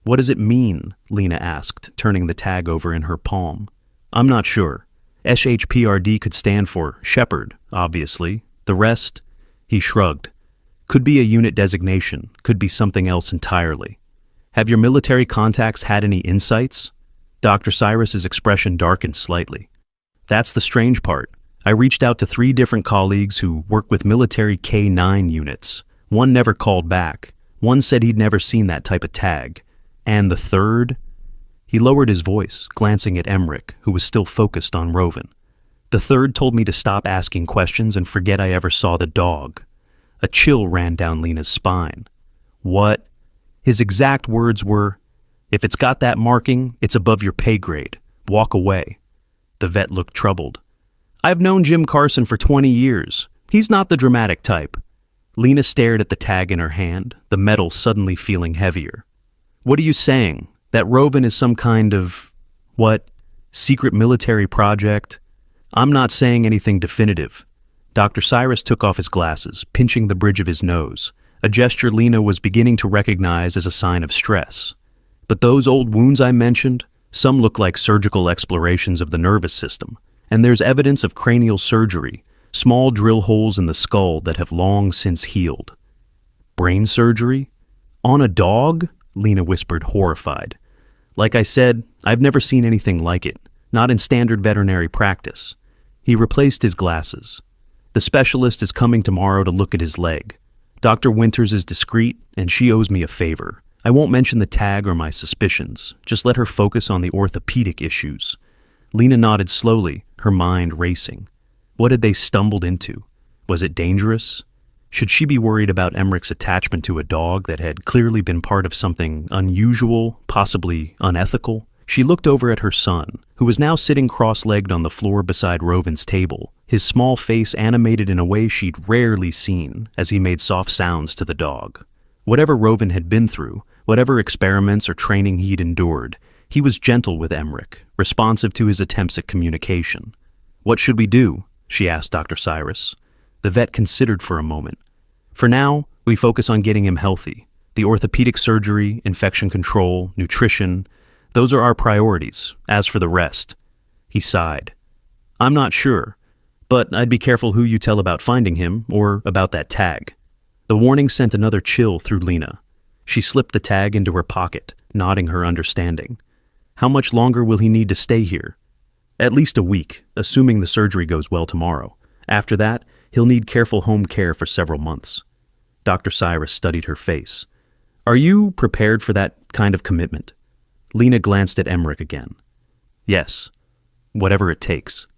"What does it mean?" Lena asked, turning the tag over in her palm. "I'm not sure. SHPRD could stand for Shepherd, obviously. The rest?" He shrugged. "Could be a unit designation, could be something else entirely. Have your military contacts had any insights?" Dr. Cyrus's expression darkened slightly. "That's the strange part. I reached out to 3 different colleagues who work with military K-9 units. One never called back. One said he'd never seen that type of tag. And the third?" He lowered his voice, glancing at Emmerich, who was still focused on Rovan. "The third told me to stop asking questions and forget I ever saw the dog." A chill ran down Lena's spine. "What?" His exact words were, "If it's got that marking, it's above your pay grade. Walk away." The vet looked troubled. "I've known Jim Carson for 20 years. He's not the dramatic type." Lena stared at the tag in her hand, the metal suddenly feeling heavier. "What are you saying? That Rovan is some kind of, what, secret military project?" "I'm not saying anything definitive." Dr. Cyrus took off his glasses, pinching the bridge of his nose, a gesture Lena was beginning to recognize as a sign of stress. "But those old wounds I mentioned, some look like surgical explorations of the nervous system, and there's evidence of cranial surgery, small drill holes in the skull that have long since healed." "Brain surgery? On a dog?" Lena whispered, horrified. "Like I said, I've never seen anything like it, not in standard veterinary practice." He replaced his glasses. "The specialist is coming tomorrow to look at his leg. Dr. Winters is discreet, and she owes me a favor. I won't mention the tag or my suspicions. Just let her focus on the orthopedic issues." Lena nodded slowly, her mind racing. What had they stumbled into? Was it dangerous? Should she be worried about Emmerich's attachment to a dog that had clearly been part of something unusual, possibly unethical? She looked over at her son, who was now sitting cross-legged on the floor beside Rovan's table, his small face animated in a way she'd rarely seen as he made soft sounds to the dog. Whatever Rovan had been through, whatever experiments or training he'd endured, he was gentle with Emmerich, responsive to his attempts at communication. "What should we do?" she asked Dr. Cyrus. The vet considered for a moment. "For now, we focus on getting him healthy. The orthopedic surgery, infection control, nutrition, those are our priorities. As for the rest," he sighed. "I'm not sure, but I'd be careful who you tell about finding him or about that tag." The warning sent another chill through Lena. She slipped the tag into her pocket, nodding her understanding. "How much longer will he need to stay here?" "At least a week, assuming the surgery goes well tomorrow. After that, he'll need careful home care for several months." Dr. Cyrus studied her face. "Are you prepared for that kind of commitment?" Lena glanced at Emmerich again. "Yes, whatever it takes."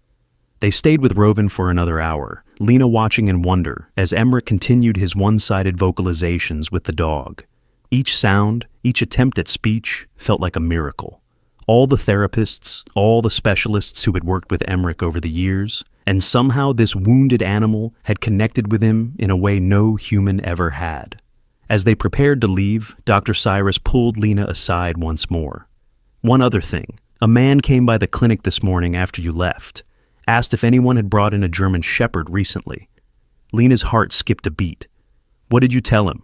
They stayed with Rovan for another hour, Lena watching in wonder as Emmerich continued his one-sided vocalizations with the dog. Each sound, each attempt at speech, felt like a miracle. All the therapists, all the specialists who had worked with Emmerich over the years, and somehow this wounded animal had connected with him in a way no human ever had. As they prepared to leave, Dr. Cyrus pulled Lena aside once more. "One other thing. A man came by the clinic this morning after you left. Asked if anyone had brought in a German Shepherd recently." Lena's heart skipped a beat. "What did you tell him?"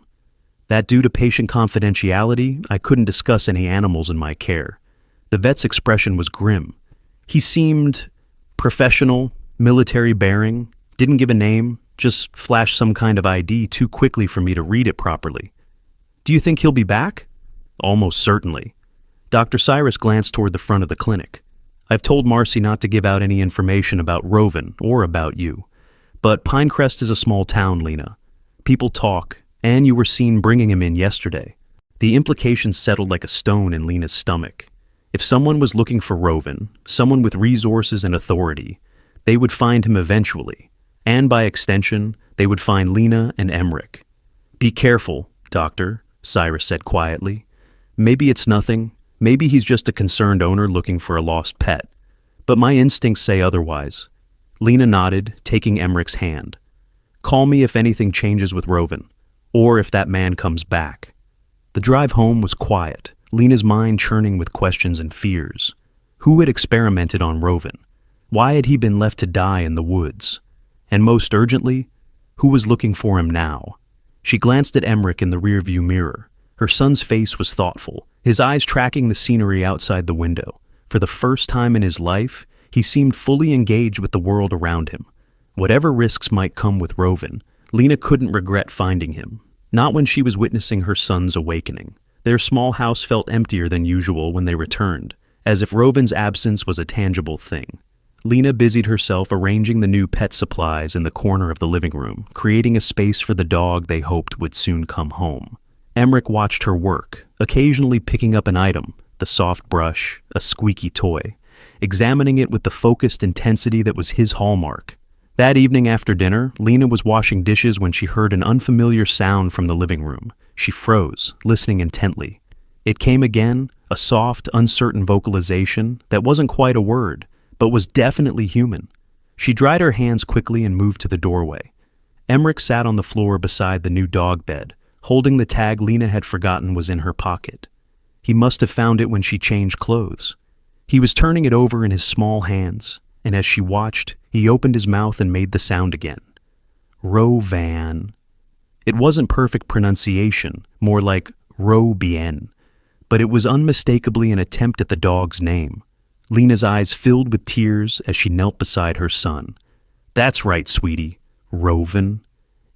"That due to patient confidentiality, I couldn't discuss any animals in my care." The vet's expression was grim. He seemed professional, military-bearing, didn't give a name, just flashed some kind of ID too quickly for me to read it properly. "Do you think he'll be back?" "Almost certainly." Dr. Cyrus glanced toward the front of the clinic. "I've told Marcy not to give out any information about Rovan or about you. But Pinecrest is a small town, Lena. People talk, and you were seen bringing him in yesterday." The implications settled like a stone in Lena's stomach. If someone was looking for Rovan, someone with resources and authority, they would find him eventually. And by extension, they would find Lena and Emmerich. "Be careful, Doctor," Cyrus said quietly. "Maybe it's nothing. Maybe he's just a concerned owner looking for a lost pet. But my instincts say otherwise." Lena nodded, taking Emmerich's hand. "Call me if anything changes with Roven, or if that man comes back." The drive home was quiet, Lena's mind churning with questions and fears. Who had experimented on Roven? Why had he been left to die in the woods? And most urgently, who was looking for him now? She glanced at Emmerich in the rearview mirror. Her son's face was thoughtful, his eyes tracking the scenery outside the window. For the first time in his life, he seemed fully engaged with the world around him. Whatever risks might come with Roven, Lena couldn't regret finding him. Not when she was witnessing her son's awakening. Their small house felt emptier than usual when they returned, as if Roven's absence was a tangible thing. Lena busied herself arranging the new pet supplies in the corner of the living room, creating a space for the dog they hoped would soon come home. Emmerich watched her work, occasionally picking up an item, the soft brush, a squeaky toy, examining it with the focused intensity that was his hallmark. That evening after dinner, Lena was washing dishes when she heard an unfamiliar sound from the living room. She froze, listening intently. It came again, a soft, uncertain vocalization that wasn't quite a word, but was definitely human. She dried her hands quickly and moved to the doorway. Emmerich sat on the floor beside the new dog bed, holding the tag Lena had forgotten was in her pocket. He must have found it when she changed clothes. He was turning it over in his small hands, and as she watched, he opened his mouth and made the sound again. Rovan. It wasn't perfect pronunciation, more like Robien, but it was unmistakably an attempt at the dog's name. Lena's eyes filled with tears as she knelt beside her son. "That's right, sweetie. Roven."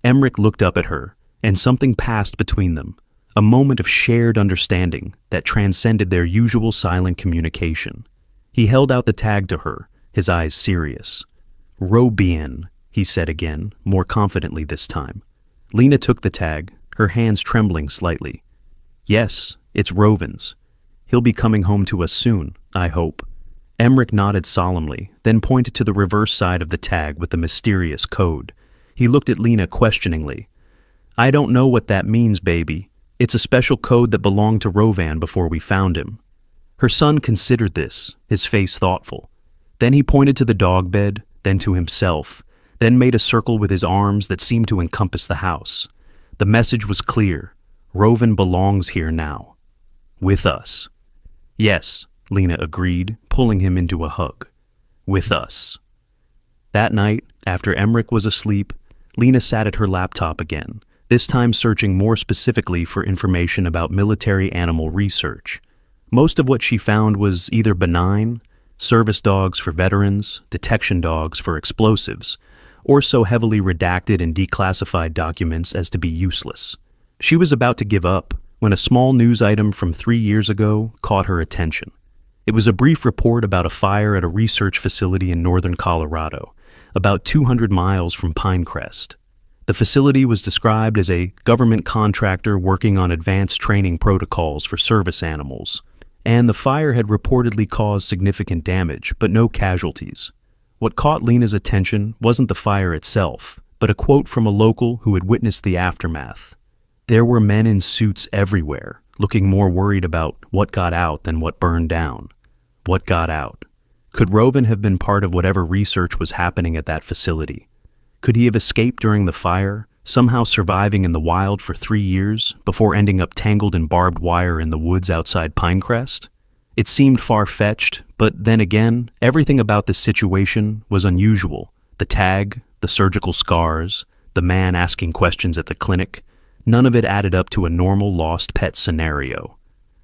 Emmerich looked up at her, and something passed between them, a moment of shared understanding that transcended their usual silent communication. He held out the tag to her, his eyes serious. "Robien," he said again, more confidently this time. Lena took the tag, her hands trembling slightly. "Yes, it's Roven's. He'll be coming home to us soon, I hope." Emmerich nodded solemnly, then pointed to the reverse side of the tag with the mysterious code. He looked at Lena questioningly. "I don't know what that means, baby. It's a special code that belonged to Rovan before we found him." Her son considered this, his face thoughtful. Then he pointed to the dog bed, then to himself, then made a circle with his arms that seemed to encompass the house. The message was clear. Roven belongs here now. With us. "Yes," Lena agreed, pulling him into a hug. "With us." That night, after Emmerich was asleep, Lena sat at her laptop again, this time searching more specifically for information about military animal research. Most of what she found was either benign, service dogs for veterans, detection dogs for explosives, or so heavily redacted and declassified documents as to be useless. She was about to give up when a small news item from 3 years ago caught her attention. It was a brief report about a fire at a research facility in northern Colorado, about 200 miles from Pinecrest. The facility was described as a government contractor working on advanced training protocols for service animals, and the fire had reportedly caused significant damage, but no casualties. What caught Lena's attention wasn't the fire itself, but a quote from a local who had witnessed the aftermath. There were men in suits everywhere, looking more worried about what got out than what burned down. What got out? Could Roven have been part of whatever research was happening at that facility? Could he have escaped during the fire, somehow surviving in the wild for 3 years before ending up tangled in barbed wire in the woods outside Pinecrest? It seemed far-fetched, but then again, everything about this situation was unusual. The tag, the surgical scars, the man asking questions at the clinic, none of it added up to a normal lost pet scenario.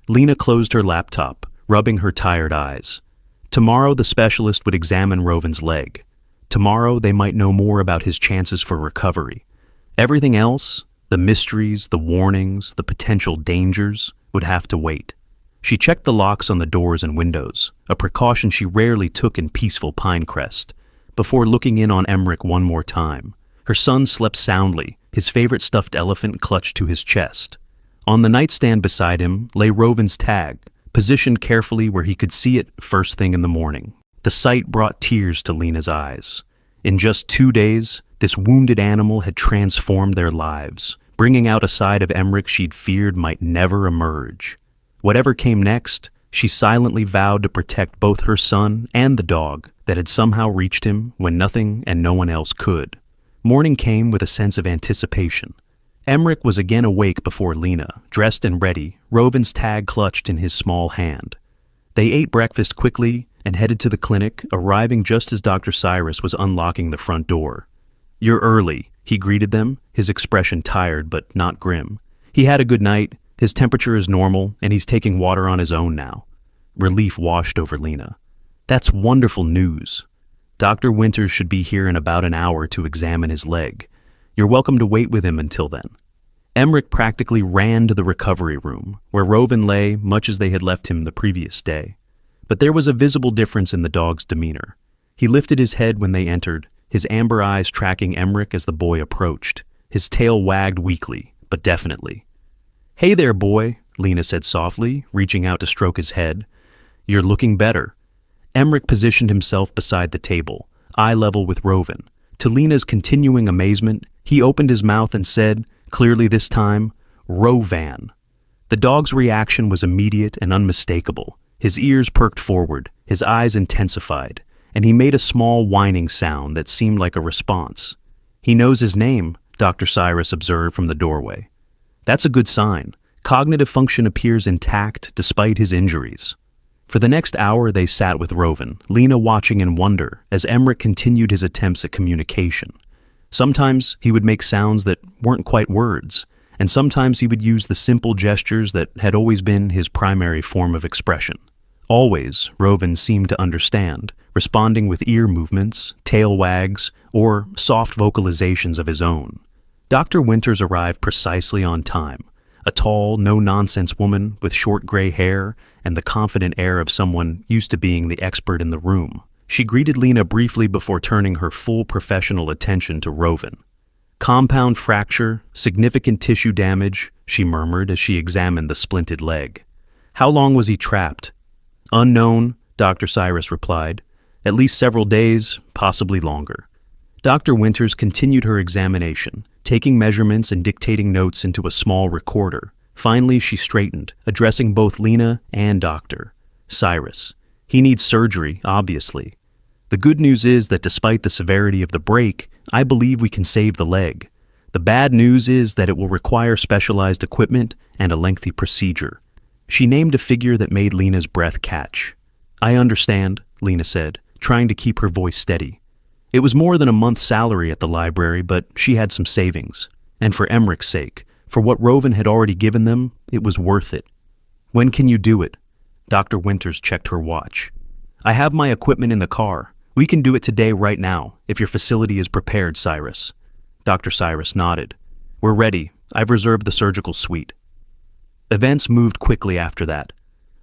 Lena closed her laptop, rubbing her tired eyes. Tomorrow the specialist would examine Roven's leg. Tomorrow they might know more about his chances for recovery. Everything else, the mysteries, the warnings, the potential dangers, would have to wait. She checked the locks on the doors and windows, a precaution she rarely took in peaceful Pinecrest, before looking in on Emmerich one more time. Her son slept soundly, his favorite stuffed elephant clutched to his chest. On the nightstand beside him lay Roven's tag, positioned carefully where he could see it first thing in the morning. The sight brought tears to Lena's eyes. In just 2 days, This wounded animal had transformed their lives, bringing out a side of Emmerich she'd feared might never emerge. Whatever came next, she silently vowed to protect both her son and the dog that had somehow reached him when nothing and no one else could. Morning came with a sense of anticipation. Emmerich was again awake before Lena, dressed and ready, Rovin's tag clutched in his small hand. They ate breakfast quickly and headed to the clinic, arriving just as Dr. Cyrus was unlocking the front door. "You're early," he greeted them, his expression tired but not grim. "He had a good night, his temperature is normal, and he's taking water on his own now." Relief washed over Lena. "That's wonderful news. Dr. Winters should be here in about an hour to examine his leg. You're welcome to wait with him until then." Emmerich practically ran to the recovery room, where Rovin lay much as they had left him the previous day. But there was a visible difference in the dog's demeanor. He lifted his head when they entered, his amber eyes tracking Emmerich as the boy approached. His tail wagged weakly, but definitely. "Hey there, boy," Lena said softly, reaching out to stroke his head. "You're looking better." Emmerich positioned himself beside the table, eye level with Rovin. To Lena's continuing amazement, he opened his mouth and said, clearly this time, "Rovan." The dog's reaction was immediate and unmistakable. His ears perked forward, his eyes intensified, and he made a small whining sound that seemed like a response. "He knows his name," Dr. Cyrus observed from the doorway. "That's a good sign. Cognitive function appears intact despite his injuries." For the next hour they sat with Rovin, Lena watching in wonder as Emmerich continued his attempts at communication. Sometimes he would make sounds that weren't quite words, and sometimes he would use the simple gestures that had always been his primary form of expression. Always, Rovin seemed to understand, responding with ear movements, tail wags, or soft vocalizations of his own. Dr. Winters arrived precisely on time, a tall, no-nonsense woman with short gray hair and the confident air of someone used to being the expert in the room. She greeted Lena briefly before turning her full professional attention to Rovin. "Compound fracture, significant tissue damage," she murmured as she examined the splinted leg. "How long was he trapped?" "Unknown," Dr. Cyrus replied. "At least several days, possibly longer." Dr. Winters continued her examination, taking measurements and dictating notes into a small recorder. Finally, she straightened, addressing both Lena and Dr. Cyrus. "He needs surgery, obviously. The good news is that despite the severity of the break, I believe we can save the leg. The bad news is that it will require specialized equipment and a lengthy procedure." She named a figure that made Lena's breath catch. "I understand," Lena said, trying to keep her voice steady. It was more than a month's salary at the library, but she had some savings. And for Emmerich's sake, for what Rovin had already given them, it was worth it. "When can you do it?" Dr. Winters checked her watch. "I have my equipment in the car. We can do it today right now, if your facility is prepared, Cyrus." Dr. Cyrus nodded. "We're ready. I've reserved the surgical suite." Events moved quickly after that.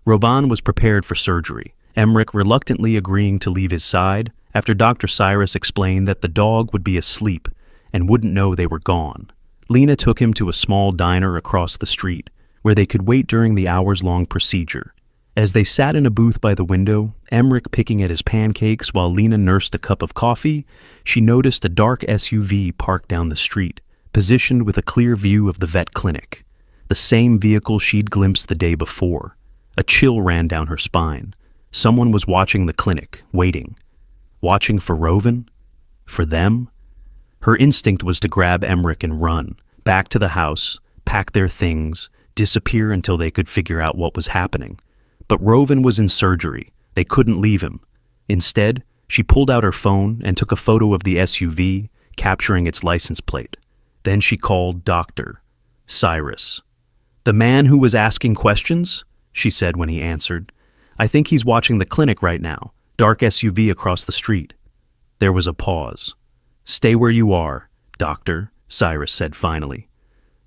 Rovan was prepared for surgery, Emmerich reluctantly agreeing to leave his side after Dr. Cyrus explained that the dog would be asleep and wouldn't know they were gone. Lena took him to a small diner across the street, where they could wait during the hours-long procedure. As they sat in a booth by the window, Emmerich picking at his pancakes while Lena nursed a cup of coffee, she noticed a dark SUV parked down the street, positioned with a clear view of the vet clinic. The same vehicle she'd glimpsed the day before. A chill ran down her spine. Someone was watching the clinic, waiting. Watching for Rovin? For them? Her instinct was to grab Emmerich and run, back to the house, pack their things, disappear until they could figure out what was happening. But Rovin was in surgery. They couldn't leave him. Instead, she pulled out her phone and took a photo of the SUV, capturing its license plate. Then she called Dr. Cyrus. "The man who was asking questions?" she said when he answered. "I think he's watching the clinic right now. Dark SUV across the street." There was a pause. "Stay where you are, Doctor," Cyrus said finally.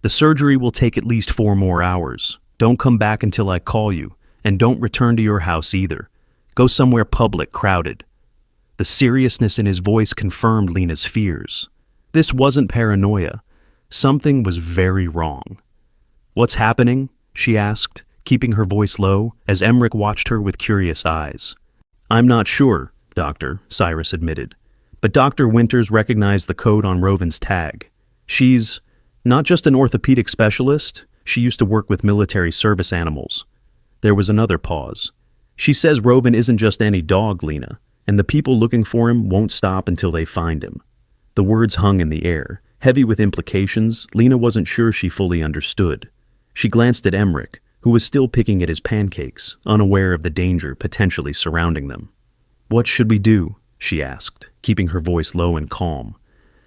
"The surgery will take at least 4 more hours. Don't come back until I call you, and don't return to your house either. Go somewhere public, crowded." The seriousness in his voice confirmed Lena's fears. This wasn't paranoia. Something was very wrong. "What's happening?" she asked, keeping her voice low as Emmerich watched her with curious eyes. "I'm not sure, Doctor," Cyrus admitted. But Dr. Winters recognized the code on Rovin's tag. She's not just an orthopedic specialist, she used to work with military service animals. There was another pause. She says Rovin isn't just any dog, Lena, and the people looking for him won't stop until they find him. The words hung in the air, heavy with implications Lena wasn't sure she fully understood. She glanced at Emmerich, who was still picking at his pancakes, unaware of the danger potentially surrounding them. "What should we do?" she asked, keeping her voice low and calm.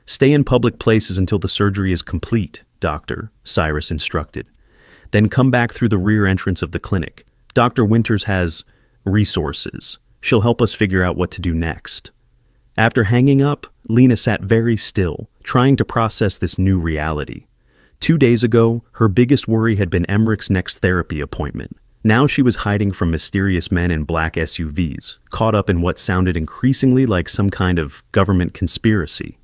"Stay in public places until the surgery is complete, doctor," Cyrus instructed. "Then come back through the rear entrance of the clinic. Dr. Winters has resources. She'll help us figure out what to do next." After hanging up, Lena sat very still, trying to process this new reality. 2 days ago, her biggest worry had been Emmerich's next therapy appointment. Now she was hiding from mysterious men in black SUVs, caught up in what sounded increasingly like some kind of government conspiracy.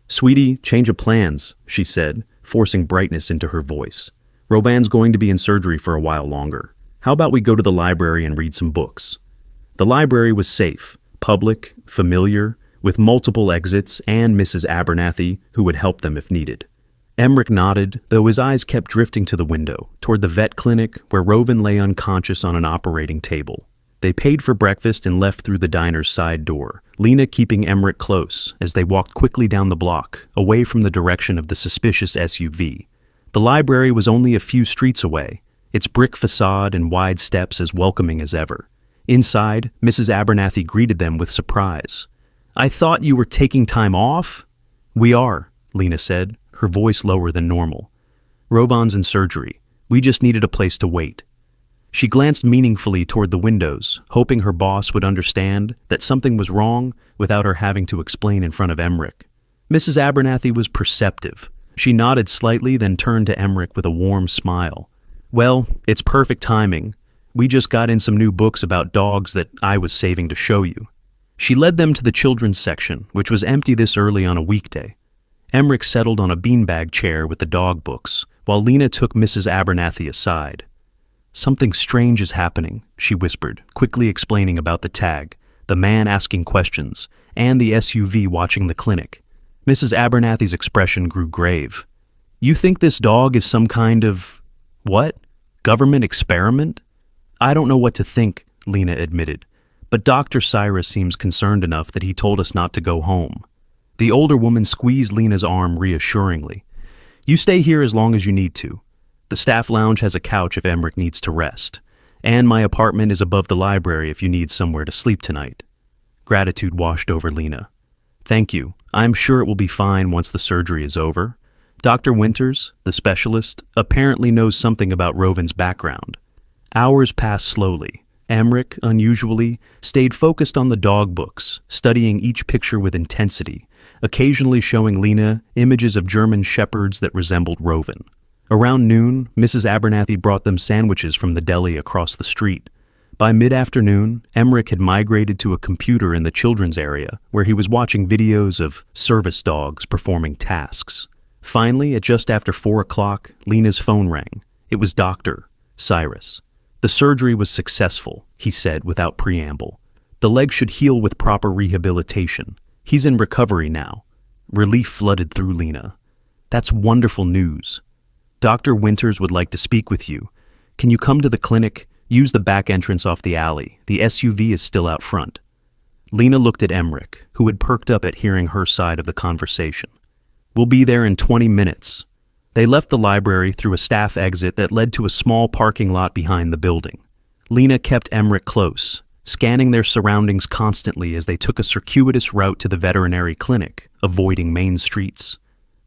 "Sweetie, change of plans," she said, forcing brightness into her voice. "Rovan's going to be in surgery for a while longer. How about we go to the library and read some books?" The library was safe, public, familiar, with multiple exits and Mrs. Abernathy, who would help them if needed. Emmerich nodded, though his eyes kept drifting to the window, toward the vet clinic where Rovin lay unconscious on an operating table. They paid for breakfast and left through the diner's side door, Lena keeping Emmerich close as they walked quickly down the block, away from the direction of the suspicious SUV. The library was only a few streets away, its brick facade and wide steps as welcoming as ever. Inside, Mrs. Abernathy greeted them with surprise. "I thought you were taking time off?" "We are," Lena said, her voice lower than normal. "Rovan's in surgery. We just needed a place to wait." She glanced meaningfully toward the windows, hoping her boss would understand that something was wrong without her having to explain in front of Emmerich. Mrs. Abernathy was perceptive. She nodded slightly, then turned to Emmerich with a warm smile. "Well, it's perfect timing. We just got in some new books about dogs that I was saving to show you." She led them to the children's section, which was empty this early on a weekday. Emmerich settled on a beanbag chair with the dog books, while Lena took Mrs. Abernathy aside. "Something strange is happening," she whispered, quickly explaining about the tag, the man asking questions, and the SUV watching the clinic. Mrs. Abernathy's expression grew grave. "You think this dog is some kind of, what? Government experiment?" "I don't know what to think," Lena admitted, "but Dr. Cyrus seems concerned enough that he told us not to go home." The older woman squeezed Lena's arm reassuringly. "You stay here as long as you need to. The staff lounge has a couch if Emmerich needs to rest, and my apartment is above the library if you need somewhere to sleep tonight." Gratitude washed over Lena. "Thank you. I'm sure it will be fine once the surgery is over. Dr. Winters, the specialist, apparently knows something about Rovin's background." Hours passed slowly. Emmerich, unusually, stayed focused on the dog books, studying each picture with intensity, occasionally showing Lena images of German shepherds that resembled Rovin. Around noon, Mrs. Abernathy brought them sandwiches from the deli across the street. By mid-afternoon, Emmerich had migrated to a computer in the children's area, where he was watching videos of service dogs performing tasks. Finally, at just after 4 o'clock, Lena's phone rang. It was Dr. Cyrus. "The surgery was successful," he said without preamble. "The leg should heal with proper rehabilitation. He's in recovery now." Relief flooded through Lena. "That's wonderful news. Dr. Winters would like to speak with you. Can you come to the clinic? Use the back entrance off the alley. The SUV is still out front." Lena looked at Emmerich, who had perked up at hearing her side of the conversation. "We'll be there in 20 minutes. They left the library through a staff exit that led to a small parking lot behind the building. Lena kept Emmerich close, scanning their surroundings constantly as they took a circuitous route to the veterinary clinic, avoiding main streets.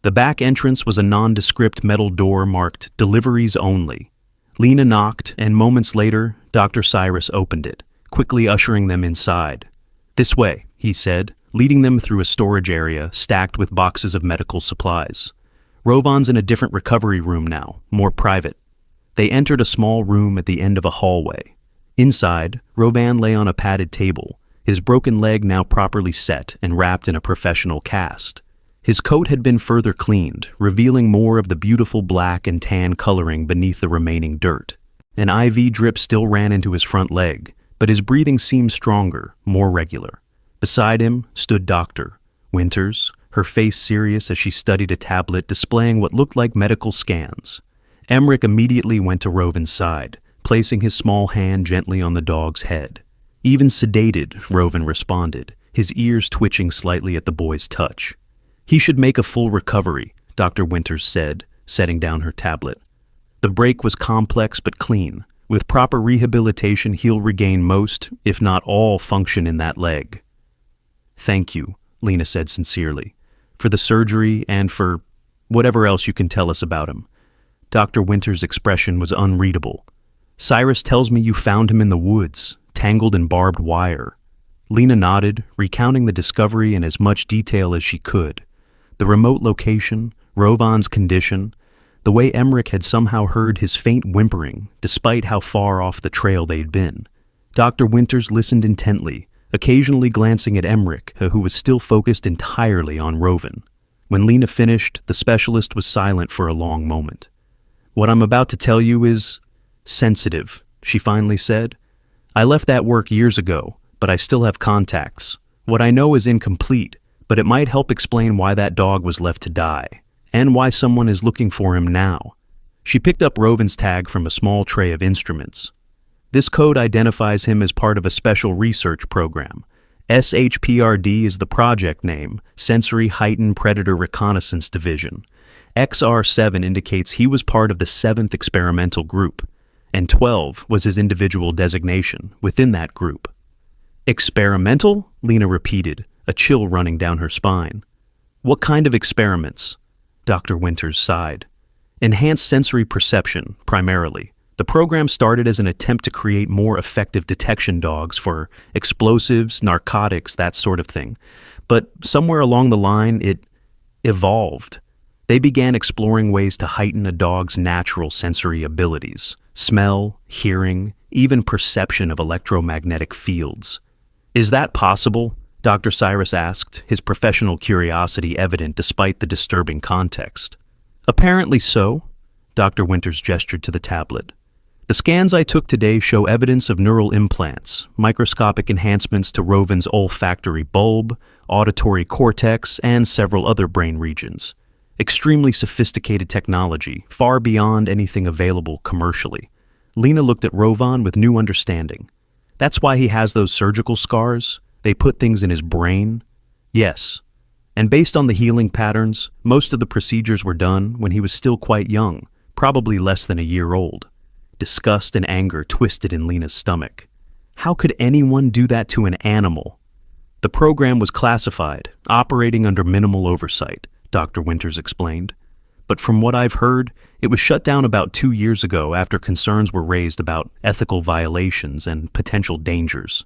The back entrance was a nondescript metal door marked "Deliveries Only." Lena knocked, and moments later, Dr. Cyrus opened it, quickly ushering them inside. "This way," he said, leading them through a storage area stacked with boxes of medical supplies. "Rovan's in a different recovery room now, more private." They entered a small room at the end of a hallway. Inside, Rovan lay on a padded table, his broken leg now properly set and wrapped in a professional cast. His coat had been further cleaned, revealing more of the beautiful black and tan coloring beneath the remaining dirt. An IV drip still ran into his front leg, but his breathing seemed stronger, more regular. Beside him stood Doctor, Winters, her face serious as she studied a tablet displaying what looked like medical scans. Emmerich immediately went to Rovin's side, placing his small hand gently on the dog's head. Even sedated, Rovin responded, his ears twitching slightly at the boy's touch. He should make a full recovery, Dr. Winters said, setting down her tablet. The break was complex but clean. With proper rehabilitation, he'll regain most, if not all, function in that leg. Thank you, Lena said sincerely, for the surgery and for whatever else you can tell us about him. Dr. Winters' expression was unreadable. Cyrus tells me you found him in the woods, tangled in barbed wire. Lena nodded, recounting the discovery in as much detail as she could. The remote location, Rovan's condition, the way Emmerich had somehow heard his faint whimpering, despite how far off the trail they'd been. Dr. Winters listened intently, occasionally glancing at Emmerich, who was still focused entirely on Rovin. When Lena finished, the specialist was silent for a long moment. What I'm about to tell you is sensitive, she finally said. I left that work years ago, but I still have contacts. What I know is incomplete, but it might help explain why that dog was left to die, and why someone is looking for him now. She picked up Rovin's tag from a small tray of instruments. This code identifies him as part of a special research program. SHPRD is the project name, Sensory Heightened Predator Reconnaissance Division. XR7 indicates he was part of the 7th experimental group, and 12 was his individual designation within that group. Experimental? Lena repeated, a chill running down her spine. What kind of experiments? Dr. Winters sighed. Enhanced sensory perception, primarily. The program started as an attempt to create more effective detection dogs for explosives, narcotics, that sort of thing. But somewhere along the line, it evolved. They began exploring ways to heighten a dog's natural sensory abilities, smell, hearing, even perception of electromagnetic fields. Is that possible? Dr. Cyrus asked, his professional curiosity evident despite the disturbing context. Apparently so, Dr. Winters gestured to the tablet. The scans I took today show evidence of neural implants, microscopic enhancements to Rovin's olfactory bulb, auditory cortex, and several other brain regions. Extremely sophisticated technology, far beyond anything available commercially. Lena looked at Rovin with new understanding. That's why he has those surgical scars? They put things in his brain? Yes. And based on the healing patterns, most of the procedures were done when he was still quite young, probably less than a year old. Disgust and anger twisted in Lena's stomach. How could anyone do that to an animal? The program was classified, operating under minimal oversight, Dr. Winters explained. But from what I've heard, it was shut down about 2 years ago after concerns were raised about ethical violations and potential dangers.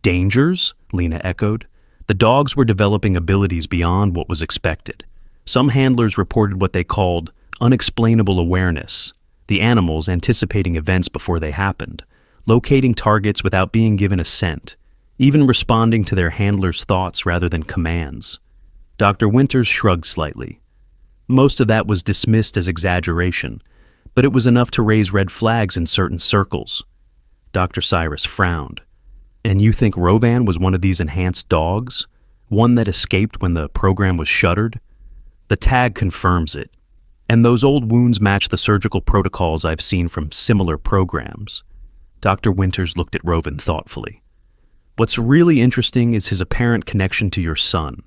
Dangers? Lena echoed. The dogs were developing abilities beyond what was expected. Some handlers reported what they called unexplainable awareness, the animals anticipating events before they happened, locating targets without being given a scent, even responding to their handlers' thoughts rather than commands. Dr. Winters shrugged slightly. Most of that was dismissed as exaggeration, but it was enough to raise red flags in certain circles. Dr. Cyrus frowned. And you think Rovin was one of these enhanced dogs? One that escaped when the program was shuttered? The tag confirms it. And those old wounds match the surgical protocols I've seen from similar programs. Dr. Winters looked at Rovin thoughtfully. What's really interesting is his apparent connection to your son.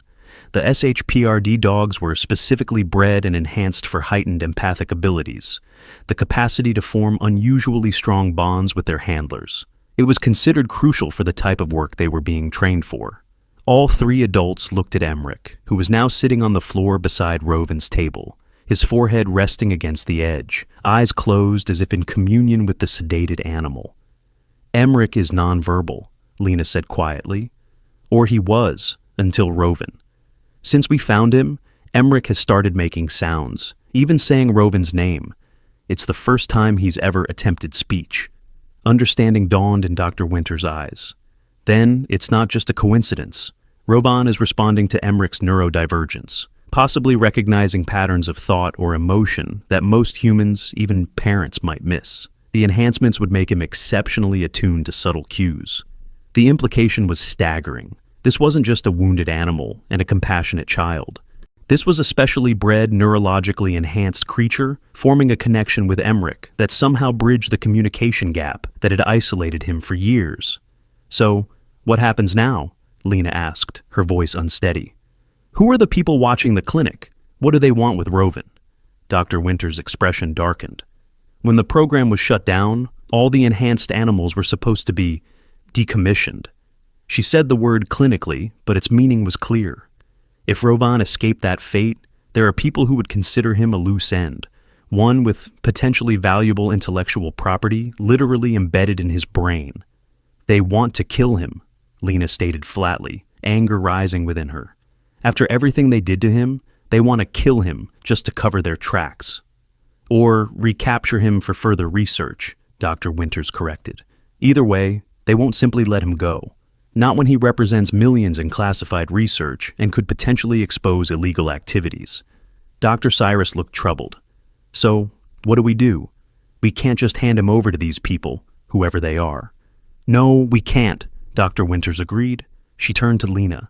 The SHPRD dogs were specifically bred and enhanced for heightened empathic abilities, the capacity to form unusually strong bonds with their handlers. It was considered crucial for the type of work they were being trained for. All 3 adults looked at Emmerich, who was now sitting on the floor beside Rovin's table, his forehead resting against the edge, eyes closed as if in communion with the sedated animal. Emmerich is nonverbal, Lena said quietly. Or he was, until Rovin. Since we found him, Emmerich has started making sounds, even saying Rovin's name. It's the first time he's ever attempted speech. Understanding dawned in Dr. Winters' eyes. Then, it's not just a coincidence. Rovin is responding to Emmerich's neurodivergence, possibly recognizing patterns of thought or emotion that most humans, even parents, might miss. The enhancements would make him exceptionally attuned to subtle cues. The implication was staggering. This wasn't just a wounded animal and a compassionate child. This was a specially bred, neurologically enhanced creature forming a connection with Emmerich that somehow bridged the communication gap that had isolated him for years. "So, what happens now?" Lena asked, her voice unsteady. "Who are the people watching the clinic? What do they want with Roven?" Dr. Winter's expression darkened. When the program was shut down, all the enhanced animals were supposed to be decommissioned. She said the word clinically, but its meaning was clear. If Rovan escaped that fate, there are people who would consider him a loose end, one with potentially valuable intellectual property literally embedded in his brain. "They want to kill him," Lena stated flatly, anger rising within her. "After everything they did to him, they want to kill him just to cover their tracks." "Or recapture him for further research," Dr. Winters corrected. "Either way, they won't simply let him go. Not when he represents millions in classified research and could potentially expose illegal activities." Dr. Cyrus looked troubled. "So, what do? We can't just hand him over to these people, whoever they are." "No, we can't," Dr. Winters agreed. She turned to Lena.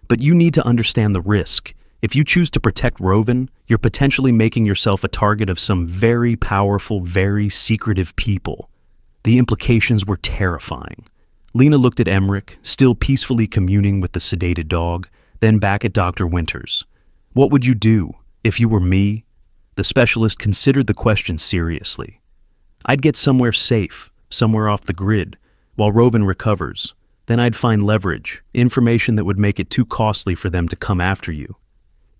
"But you need to understand the risk. If you choose to protect Roven, you're potentially making yourself a target of some very powerful, very secretive people." The implications were terrifying. Lena looked at Emmerich, still peacefully communing with the sedated dog, then back at Dr. Winters. "What would you do if you were me?" The specialist considered the question seriously. "I'd get somewhere safe, somewhere off the grid, while Roven recovers. Then I'd find leverage, information that would make it too costly for them to come after you."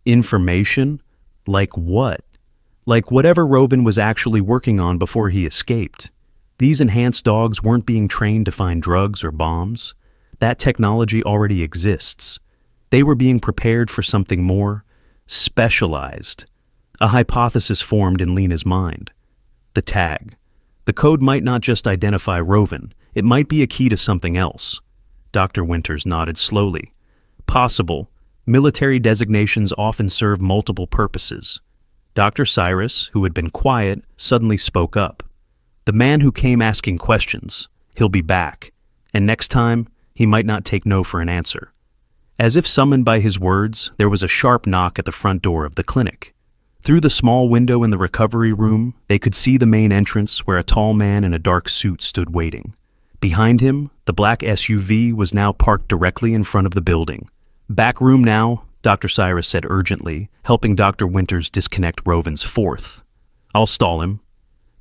"Information? Like what?" "Like whatever Roven was actually working on before he escaped. These enhanced dogs weren't being trained to find drugs or bombs. That technology already exists. They were being prepared for something more specialized." A hypothesis formed in Lena's mind. The tag. The code might not just identify Roven, it might be a key to something else. Dr. Winters nodded slowly. "Possible. Military designations often serve multiple purposes." Dr. Cyrus, who had been quiet, suddenly spoke up. "The man who came asking questions, he'll be back, and next time, he might not take no for an answer." As if summoned by his words, there was a sharp knock at the front door of the clinic. Through the small window in the recovery room, they could see the main entrance where a tall man in a dark suit stood waiting. Behind him, the black SUV was now parked directly in front of the building. "Back room now," Dr. Cyrus said urgently, helping Dr. Winters disconnect Roven's fourth. "I'll stall him."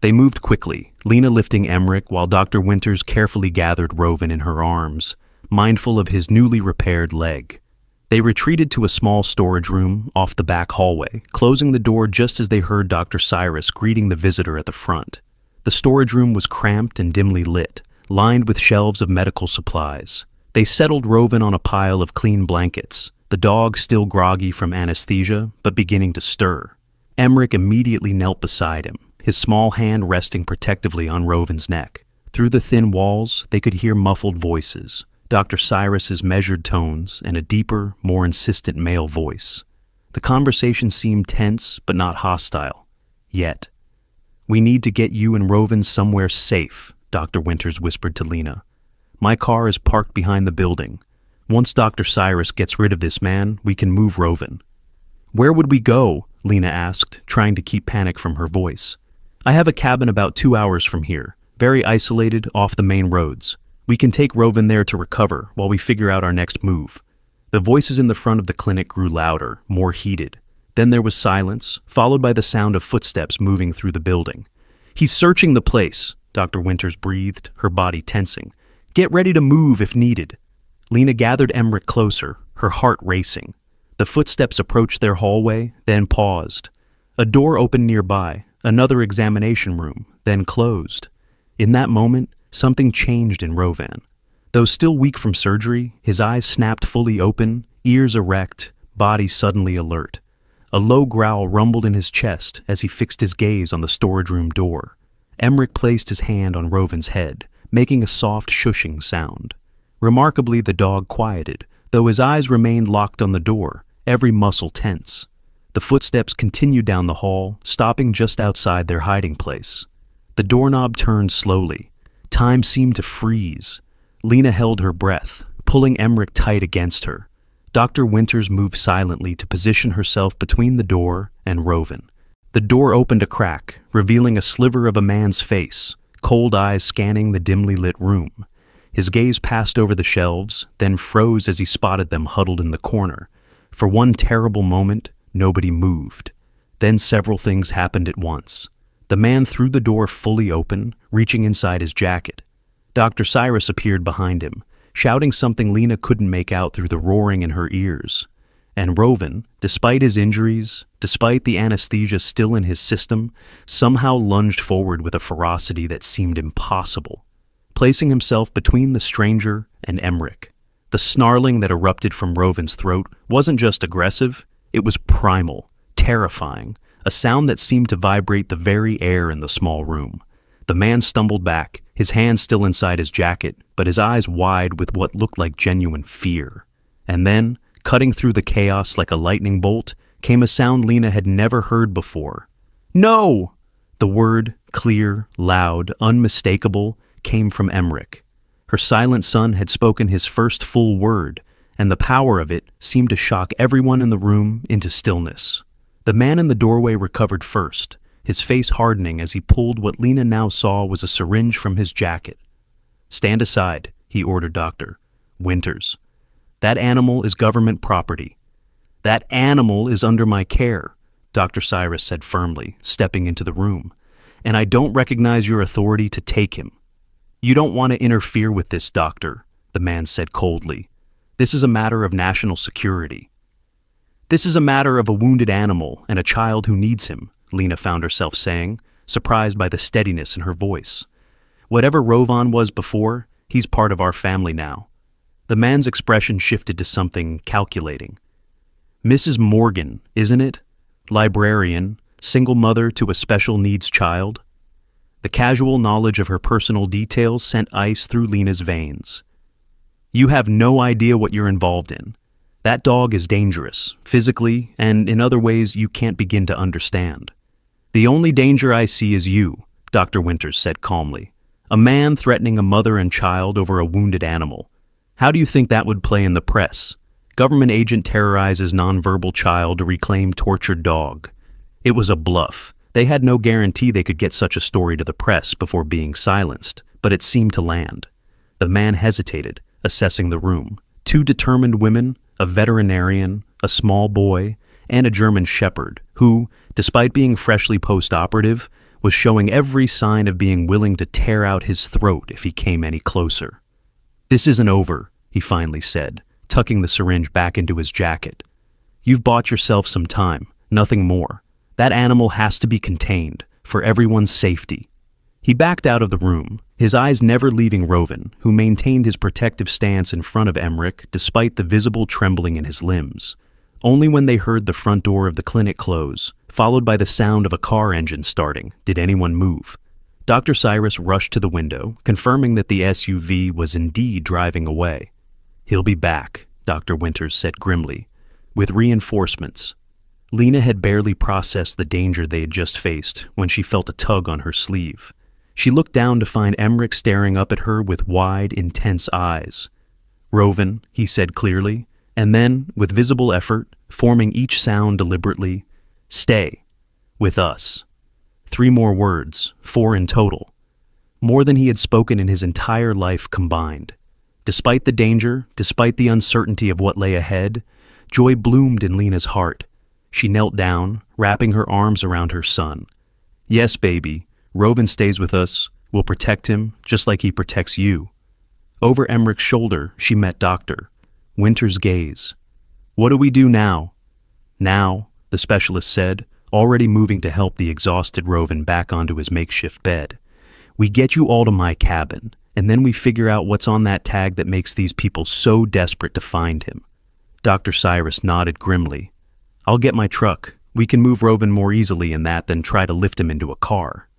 They moved quickly, Lena lifting Emmerich while Dr. Winters carefully gathered Roven in her arms, mindful of his newly repaired leg. They retreated to a small storage room off the back hallway, closing the door just as they heard Dr. Cyrus greeting the visitor at the front. The storage room was cramped and dimly lit, lined with shelves of medical supplies. They settled Roven on a pile of clean blankets, the dog still groggy from anesthesia, but beginning to stir. Emmerich immediately knelt beside him, his small hand resting protectively on Roven's neck. Through the thin walls, they could hear muffled voices, Dr. Cyrus's measured tones, and a deeper, more insistent male voice. The conversation seemed tense, but not hostile. Yet. "We need to get you and Roven somewhere safe," Dr. Winters whispered to Lena. "My car is parked behind the building. Once Dr. Cyrus gets rid of this man, we can move Roven." "Where would we go?" Lena asked, trying to keep panic from her voice. "I have a cabin about 2 hours from here, very isolated, off the main roads. We can take Roven there to recover while we figure out our next move." The voices in the front of the clinic grew louder, more heated. Then there was silence, followed by the sound of footsteps moving through the building. "He's searching the place," Dr. Winters breathed, her body tensing. "Get ready to move if needed." Lena gathered Emmerich closer, her heart racing. The footsteps approached their hallway, then paused. A door opened nearby, another examination room, then closed. In that moment, something changed in Rovan. Though still weak from surgery, his eyes snapped fully open, ears erect, body suddenly alert. A low growl rumbled in his chest as he fixed his gaze on the storage room door. Emmerich placed his hand on Roven's head, making a soft shushing sound. Remarkably, the dog quieted, though his eyes remained locked on the door, every muscle tense. The footsteps continued down the hall, stopping just outside their hiding place. The doorknob turned slowly. Time seemed to freeze. Lena held her breath, pulling Emmerich tight against her. Dr. Winters moved silently to position herself between the door and Roven. The door opened a crack, revealing a sliver of a man's face, cold eyes scanning the dimly lit room. His gaze passed over the shelves, then froze as he spotted them huddled in the corner. For one terrible moment, nobody moved. Then several things happened at once. The man threw the door fully open, reaching inside his jacket. Dr. Cyrus appeared behind him, shouting something Lena couldn't make out through the roaring in her ears. And Roven, despite his injuries, despite the anesthesia still in his system, somehow lunged forward with a ferocity that seemed impossible, placing himself between the stranger and Emmerich. The snarling that erupted from Roven's throat wasn't just aggressive, it was primal, terrifying, a sound that seemed to vibrate the very air in the small room. The man stumbled back, his hands still inside his jacket, but his eyes wide with what looked like genuine fear. And then, cutting through the chaos like a lightning bolt, came a sound Lena had never heard before. "No!" The word, clear, loud, unmistakable, came from Emmerich. Her silent son had spoken his first full word, and the power of it seemed to shock everyone in the room into stillness. The man in the doorway recovered first, his face hardening as he pulled what Lena now saw was a syringe from his jacket. "Stand aside," he ordered Dr. Winters. "That animal is government property." "That animal is under my care," Dr. Cyrus said firmly, stepping into the room. "And I don't recognize your authority to take him." "You don't want to interfere with this, doctor," the man said coldly. "This is a matter of national security." "This is a matter of a wounded animal and a child who needs him," Lena found herself saying, surprised by the steadiness in her voice. "Whatever Rovan was before, he's part of our family now." The man's expression shifted to something calculating. "Mrs. Morgan, isn't it? Librarian, single mother to a special needs child?" The casual knowledge of her personal details sent ice through Lena's veins. "You have no idea what you're involved in. That dog is dangerous, physically, and in other ways you can't begin to understand." "The only danger I see is you," Dr. Winters said calmly. "A man threatening a mother and child over a wounded animal. How do you think that would play in the press? Government agent terrorizes nonverbal child to reclaim tortured dog." It was a bluff. They had no guarantee they could get such a story to the press before being silenced, but it seemed to land. The man hesitated, assessing the room. Two determined women, a veterinarian, a small boy, and a German shepherd, who, despite being freshly post-operative, was showing every sign of being willing to tear out his throat if he came any closer. "This isn't over," he finally said, tucking the syringe back into his jacket. "You've bought yourself some time, nothing more. That animal has to be contained, for everyone's safety." He backed out of the room, his eyes never leaving Roven, who maintained his protective stance in front of Emmerich despite the visible trembling in his limbs. Only when they heard the front door of the clinic close, followed by the sound of a car engine starting, did anyone move. Dr. Cyrus rushed to the window, confirming that the SUV was indeed driving away. "He'll be back," Dr. Winters said grimly, "with reinforcements." Lena had barely processed the danger they had just faced when she felt a tug on her sleeve. She looked down to find Emmerich staring up at her with wide, intense eyes. "Roven," he said clearly, and then, with visible effort, forming each sound deliberately, "Stay. With us." 3 more words, 4 in total. More than he had spoken in his entire life combined. Despite the danger, despite the uncertainty of what lay ahead, joy bloomed in Lena's heart. She knelt down, wrapping her arms around her son. "Yes, baby, Roven stays with us. We'll protect him, just like he protects you." Over Emmerich's shoulder, she met Dr. Winters' gaze. "What do we do now?" "Now," the specialist said, already moving to help the exhausted Roven back onto his makeshift bed. "We get you all to my cabin, and then we figure out what's on that tag that makes these people so desperate to find him." Dr. Cyrus nodded grimly. "I'll get my truck. We can move Roven more easily in that than try to lift him into a car."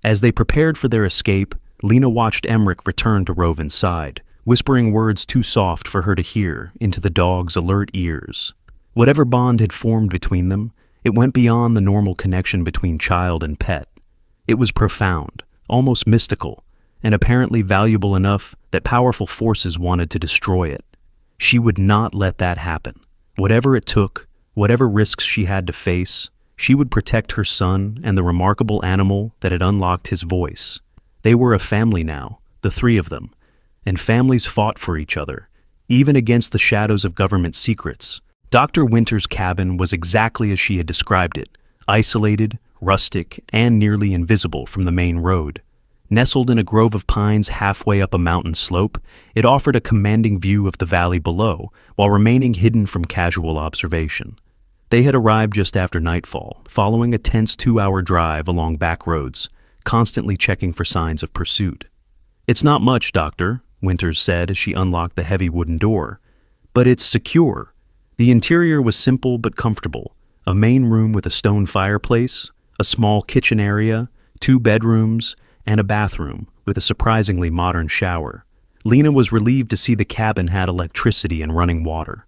As they prepared for their escape, Lena watched Emmerich return to Roven's side, whispering words too soft for her to hear into the dog's alert ears. Whatever bond had formed between them, it went beyond the normal connection between child and pet. It was profound, almost mystical, and apparently valuable enough that powerful forces wanted to destroy it. She would not let that happen. Whatever it took, whatever risks she had to face, she would protect her son and the remarkable animal that had unlocked his voice. They were a family now, the three of them, and families fought for each other, even against the shadows of government secrets. Dr. Winter's cabin was exactly as she had described it, isolated, rustic, and nearly invisible from the main road. Nestled in a grove of pines halfway up a mountain slope, it offered a commanding view of the valley below, while remaining hidden from casual observation. They had arrived just after nightfall, following a tense 2-hour drive along back roads, constantly checking for signs of pursuit. "It's not much, Doctor," Winters said as she unlocked the heavy wooden door. "But it's secure." The interior was simple but comfortable. A main room with a stone fireplace, a small kitchen area, 2 bedrooms, and a bathroom with a surprisingly modern shower. Lena was relieved to see the cabin had electricity and running water.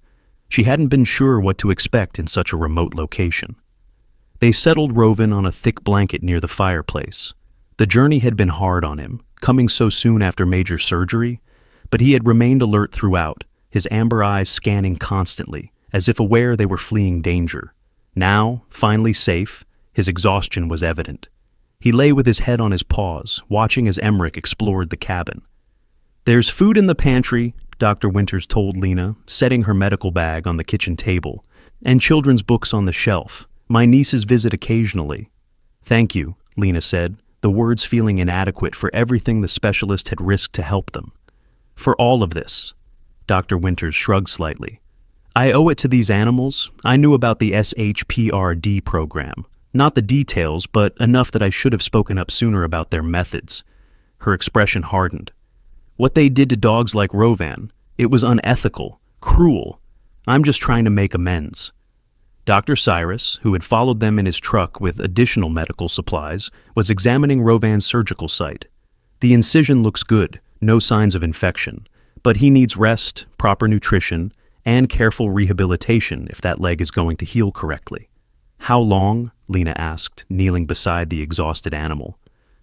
She hadn't been sure what to expect in such a remote location. They settled Rovan on a thick blanket near the fireplace. The journey had been hard on him, coming so soon after major surgery, but he had remained alert throughout, his amber eyes scanning constantly, as if aware they were fleeing danger. Now, finally safe, his exhaustion was evident. He lay with his head on his paws, watching as Emmerich explored the cabin. "There's food in the pantry," Dr. Winters told Lena, setting her medical bag on the kitchen table, "and children's books on the shelf. My nieces visit occasionally." "Thank you," Lena said, the words feeling inadequate for everything the specialist had risked to help them. "For all of this." Dr. Winters shrugged slightly. "I owe it to these animals. I knew about the SHPRD program. Not the details, but enough that I should have spoken up sooner about their methods." Her expression hardened. "What they did to dogs like Rovan, it was unethical, cruel. I'm just trying to make amends." Dr. Cyrus, who had followed them in his truck with additional medical supplies, was examining Rovan's surgical site. "The incision looks good, no signs of infection, but he needs rest, proper nutrition, and careful rehabilitation if that leg is going to heal correctly." "How long?" Lena asked, kneeling beside the exhausted animal.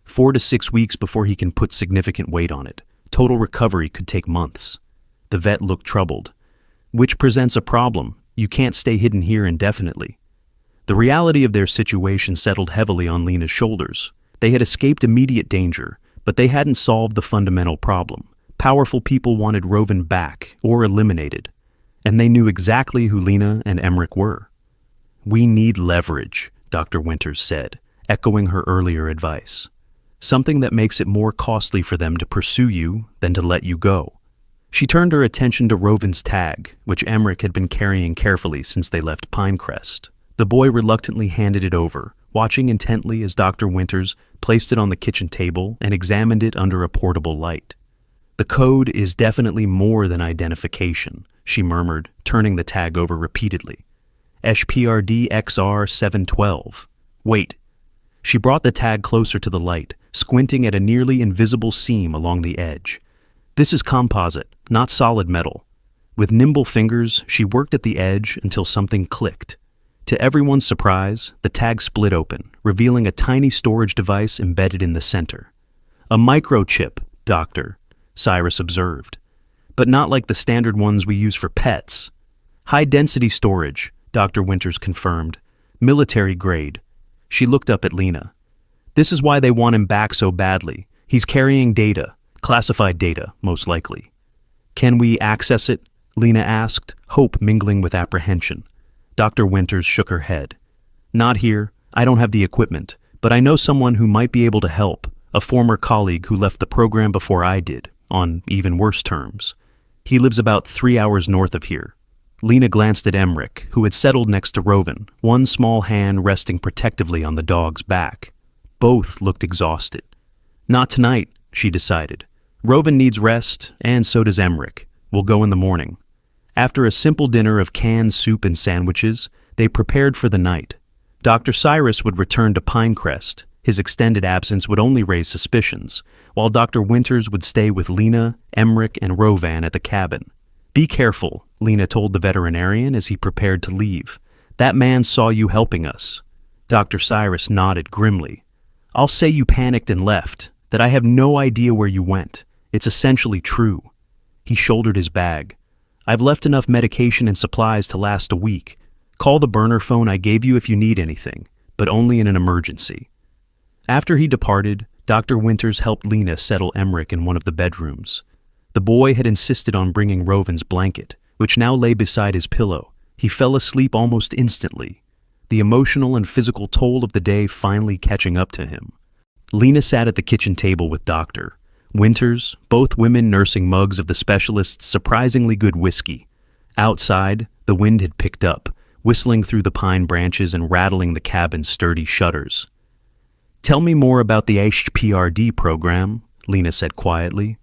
4 to 6 weeks before he can put significant weight on it. Total recovery could take months." The vet looked troubled. "Which presents a problem. You can't stay hidden here indefinitely." The reality of their situation settled heavily on Lena's shoulders. They had escaped immediate danger, but they hadn't solved the fundamental problem. Powerful people wanted Rovan back or eliminated, and they knew exactly who Lena and Emmerich were. "We need leverage," Dr. Winters said, echoing her earlier advice. "Something that makes it more costly for them to pursue you than to let you go." She turned her attention to Rovan's tag, which Emmerich had been carrying carefully since they left Pinecrest. The boy reluctantly handed it over, watching intently as Dr. Winters placed it on the kitchen table and examined it under a portable light. "The code is definitely more than identification," she murmured, turning the tag over repeatedly. "SPRD XR 712. Wait." She brought the tag closer to the light, squinting at a nearly invisible seam along the edge. "This is composite, not solid metal." With nimble fingers, she worked at the edge until something clicked. To everyone's surprise, the tag split open, revealing a tiny storage device embedded in the center. "A microchip, Doctor," Cyrus observed. "But not like the standard ones we use for pets." "High-density storage," Dr. Winters confirmed. "Military grade." She looked up at Lena. "This is why they want him back so badly. He's carrying data, classified data, most likely." "Can we access it?" Lena asked, hope mingling with apprehension. Dr. Winters shook her head. "Not here. I don't have the equipment, but I know someone who might be able to help, a former colleague who left the program before I did, on even worse terms. He lives about 3 hours north of here." Lena glanced at Emmerich, who had settled next to Rovan, one small hand resting protectively on the dog's back. Both looked exhausted. "Not tonight," she decided. "Rovan needs rest, and so does Emmerich. We'll go in the morning." After a simple dinner of canned soup and sandwiches, they prepared for the night. Dr. Cyrus would return to Pinecrest. His extended absence would only raise suspicions, while Dr. Winters would stay with Lena, Emmerich, and Rovan at the cabin. "Be careful," Lena told the veterinarian as he prepared to leave. "That man saw you helping us." Dr. Cyrus nodded grimly. "I'll say you panicked and left, that I have no idea where you went. It's essentially true." He shouldered his bag. I've left enough medication and supplies to last a week. Call the burner phone I gave you if you need anything, but only in an emergency." After he departed, Dr. Winters helped Lena settle Emmerich in one of the bedrooms. The boy had insisted on bringing Rovin's blanket, which now lay beside his pillow. He fell asleep almost instantly, the emotional and physical toll of the day finally catching up to him. Lena sat at the kitchen table with Dr. Winters, both women nursing mugs of the specialist's surprisingly good whiskey. Outside, the wind had picked up, whistling through the pine branches and rattling the cabin's sturdy shutters. "Tell me more about the HPRD program," Lena said quietly.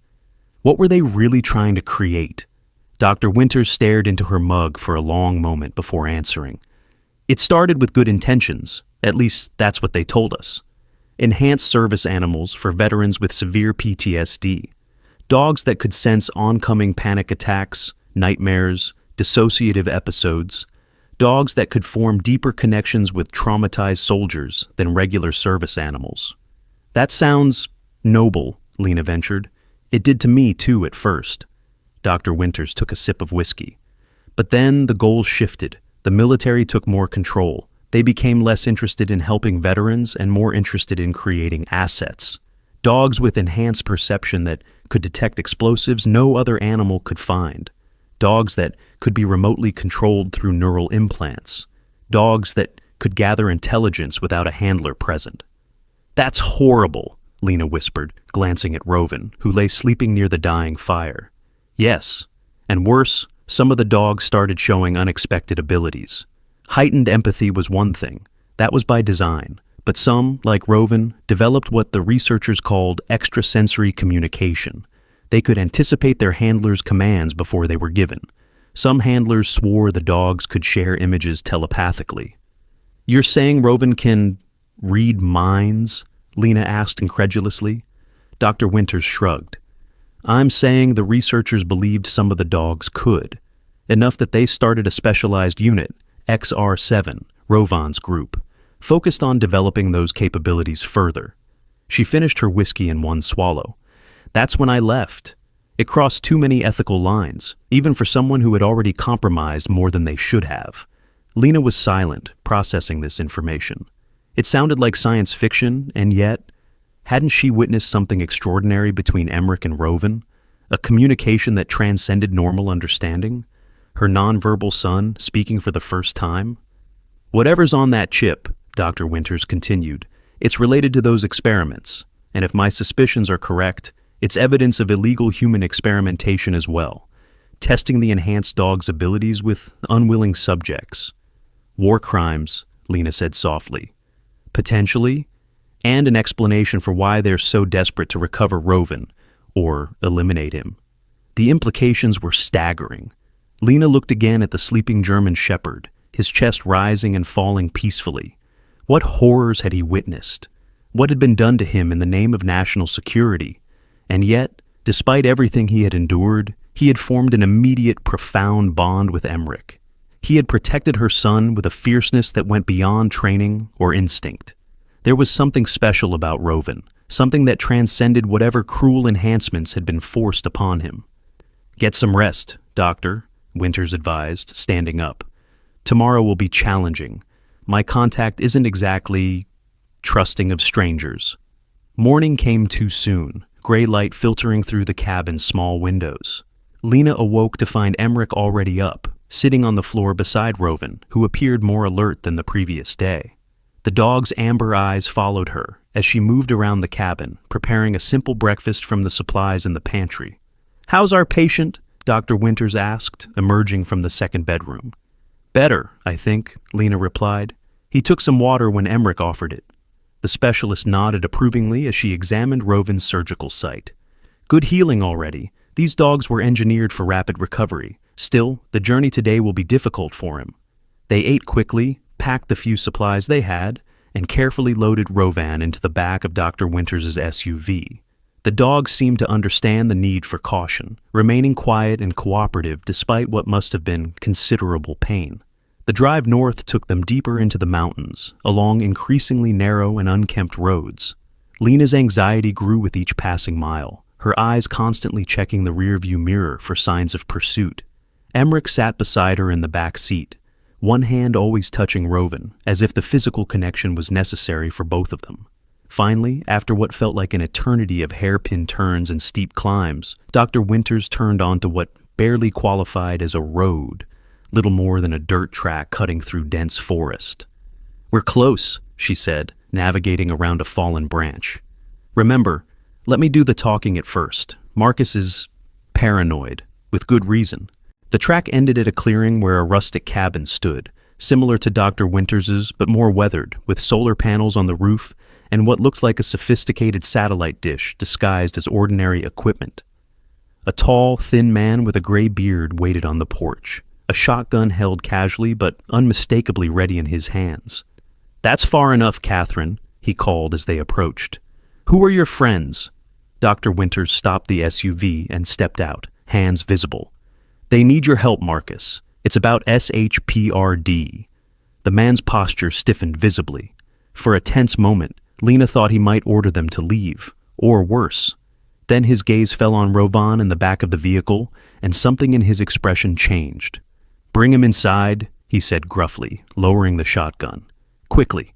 What were they really trying to create? Dr. Winters stared into her mug for a long moment before answering. "It started with good intentions, at least that's what they told us. Enhanced service animals for veterans with severe PTSD. Dogs that could sense oncoming panic attacks, nightmares, dissociative episodes. Dogs that could form deeper connections with traumatized soldiers than regular service animals." "That sounds noble," Lena ventured. "It did to me, too, at first." Dr. Winters took a sip of whiskey. "But then the goals shifted. The military took more control. They became less interested in helping veterans and more interested in creating assets. Dogs with enhanced perception that could detect explosives no other animal could find. Dogs that could be remotely controlled through neural implants. Dogs that could gather intelligence without a handler present." "That's horrible," Lena whispered, glancing at Rovin, who lay sleeping near the dying fire. "Yes, and worse, some of the dogs started showing unexpected abilities. Heightened empathy was one thing. That was by design. But some, like Rovin, developed what the researchers called extrasensory communication. They could anticipate their handlers' commands before they were given. Some handlers swore the dogs could share images telepathically." "You're saying Rovin can read minds?" Lena asked incredulously. Dr. Winters shrugged. "I'm saying the researchers believed some of the dogs could. Enough that they started a specialized unit, XR7, Rovan's group, focused on developing those capabilities further." She finished her whiskey in one swallow. "That's when I left. It crossed too many ethical lines, even for someone who had already compromised more than they should have." Lena was silent, processing this information. It sounded like science fiction, and yet, hadn't she witnessed something extraordinary between Emmerich and Rovin? A communication that transcended normal understanding? Her nonverbal son speaking for the first time? "Whatever's on that chip," Dr. Winters continued, "it's related to those experiments, and if my suspicions are correct, it's evidence of illegal human experimentation as well, testing the enhanced dog's abilities with unwilling subjects. War crimes," Lena said softly. "Potentially, and an explanation for why they're so desperate to recover Rovin, or eliminate him." The implications were staggering. Lena looked again at the sleeping German shepherd, his chest rising and falling peacefully. What horrors had he witnessed? What had been done to him in the name of national security? And yet, despite everything he had endured, he had formed an immediate, profound bond with Emmerich. He had protected her son with a fierceness that went beyond training or instinct. There was something special about Rovin, something that transcended whatever cruel enhancements had been forced upon him. "Get some rest, Doctor," Winters advised, standing up. "Tomorrow will be challenging. My contact isn't exactly trusting of strangers." Morning came too soon, gray light filtering through the cabin's small windows. Lena awoke to find Emmerich already up, sitting on the floor beside Rovin, who appeared more alert than the previous day. The dog's amber eyes followed her as she moved around the cabin, preparing a simple breakfast from the supplies in the pantry. "How's our patient?" Dr. Winters asked, emerging from the second bedroom. "Better, I think," Lena replied. "He took some water when Emmerich offered it." The specialist nodded approvingly as she examined Rovin's surgical site. "Good healing already. These dogs were engineered for rapid recovery. Still, the journey today will be difficult for him." They ate quickly, packed the few supplies they had, and carefully loaded Rovan into the back of Dr. Winters' SUV. The dogs seemed to understand the need for caution, remaining quiet and cooperative despite what must have been considerable pain. The drive north took them deeper into the mountains, along increasingly narrow and unkempt roads. Lena's anxiety grew with each passing mile, her eyes constantly checking the rearview mirror for signs of pursuit. Emmerich sat beside her in the back seat, one hand always touching Rovan, as if the physical connection was necessary for both of them. Finally, after what felt like an eternity of hairpin turns and steep climbs, Dr. Winters turned onto what barely qualified as a road, little more than a dirt track cutting through dense forest. "We're close," she said, navigating around a fallen branch. "Remember, let me do the talking at first. Marcus is paranoid, with good reason." The track ended at a clearing where a rustic cabin stood, similar to Dr. Winters's but more weathered, with solar panels on the roof and what looked like a sophisticated satellite dish disguised as ordinary equipment. A tall, thin man with a gray beard waited on the porch, a shotgun held casually but unmistakably ready in his hands. "That's far enough, Catherine," he called as they approached. "Who are your friends?" Dr. Winters stopped the SUV and stepped out, hands visible. "They need your help, Marcus. It's about SHPRD." The man's posture stiffened visibly. For a tense moment, Lena thought he might order them to leave, or worse. Then his gaze fell on Rovan in the back of the vehicle, and something in his expression changed. "Bring him inside," he said gruffly, lowering the shotgun. "Quickly."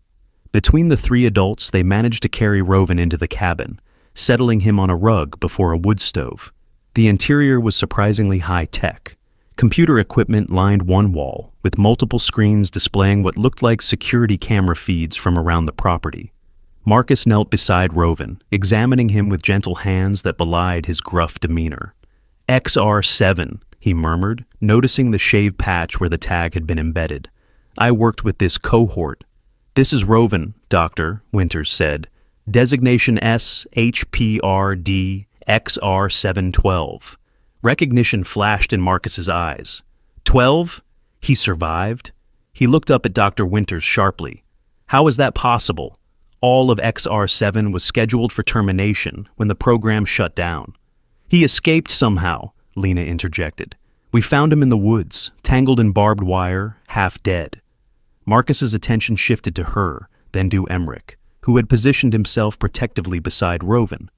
Between the three adults, they managed to carry Rovan into the cabin, settling him on a rug before a wood stove. The interior was surprisingly high-tech. Computer equipment lined one wall, with multiple screens displaying what looked like security camera feeds from around the property. Marcus knelt beside Rovan, examining him with gentle hands that belied his gruff demeanor. "XR7, he murmured, noticing the shave patch where the tag had been embedded. "I worked with this cohort." "This is Rovan, Doctor," Winters said. "Designation SHPRD XR712. Recognition flashed in Marcus's eyes. 12? He survived? He looked up at Dr. Winters sharply. How is that possible? All of XR7 was scheduled for termination when the program shut down. "He escaped somehow," Lena interjected. "We found him in the woods, tangled in barbed wire, half dead." Marcus's attention shifted to her, then to Emmerich, who had positioned himself protectively beside Rovan.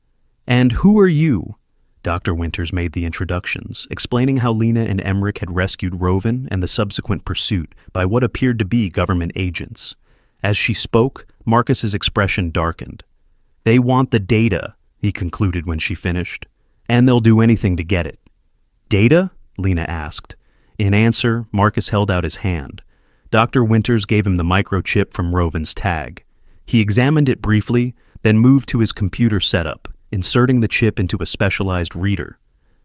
"And who are you?" Dr. Winters made the introductions, explaining how Lena and Emmerich had rescued Rovan and the subsequent pursuit by what appeared to be government agents. As she spoke, Marcus's expression darkened. "They want the data," he concluded when she finished, "and they'll do anything to get it." "Data?" Lena asked. In answer, Marcus held out his hand. Dr. Winters gave him the microchip from Rovan's tag. He examined it briefly, then moved to his computer setup, inserting the chip into a specialized reader.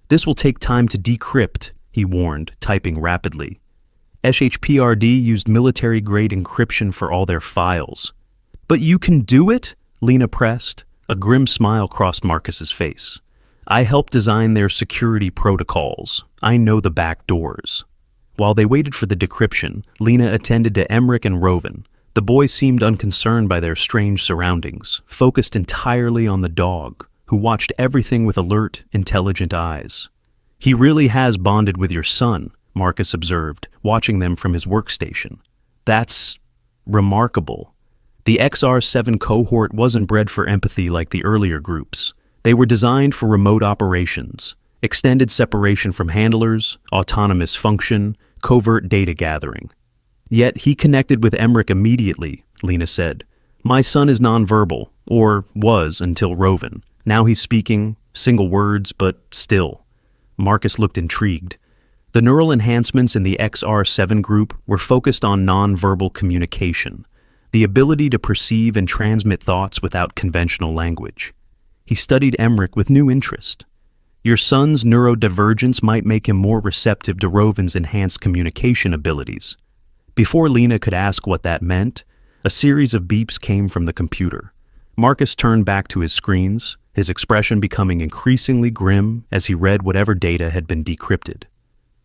"This will take time to decrypt," he warned, typing rapidly. SHPRD used military-grade encryption for all their files. "But you can do it?" Lena pressed. A grim smile crossed Marcus's face. "I helped design their security protocols. I know the back doors." While they waited for the decryption, Lena attended to Emmerich and Rovan. The boys seemed unconcerned by their strange surroundings, focused entirely on the dog, who watched everything with alert, intelligent eyes. "He really has bonded with your son," Marcus observed, watching them from his workstation. "That's remarkable." The XR7 cohort wasn't bred for empathy like the earlier groups. They were designed for remote operations, extended separation from handlers, autonomous function, covert data gathering. "Yet he connected with Emmerich immediately," Lena said. "My son is nonverbal, or was until Rovan. Now he's speaking, single words, but still." Marcus looked intrigued. The neural enhancements in the XR7 group were focused on nonverbal communication, the ability to perceive and transmit thoughts without conventional language. He studied Emmerich with new interest. "Your son's neurodivergence might make him more receptive to Rovan's enhanced communication abilities." Before Lena could ask what that meant, a series of beeps came from the computer. Marcus turned back to his screens, his expression becoming increasingly grim as he read whatever data had been decrypted.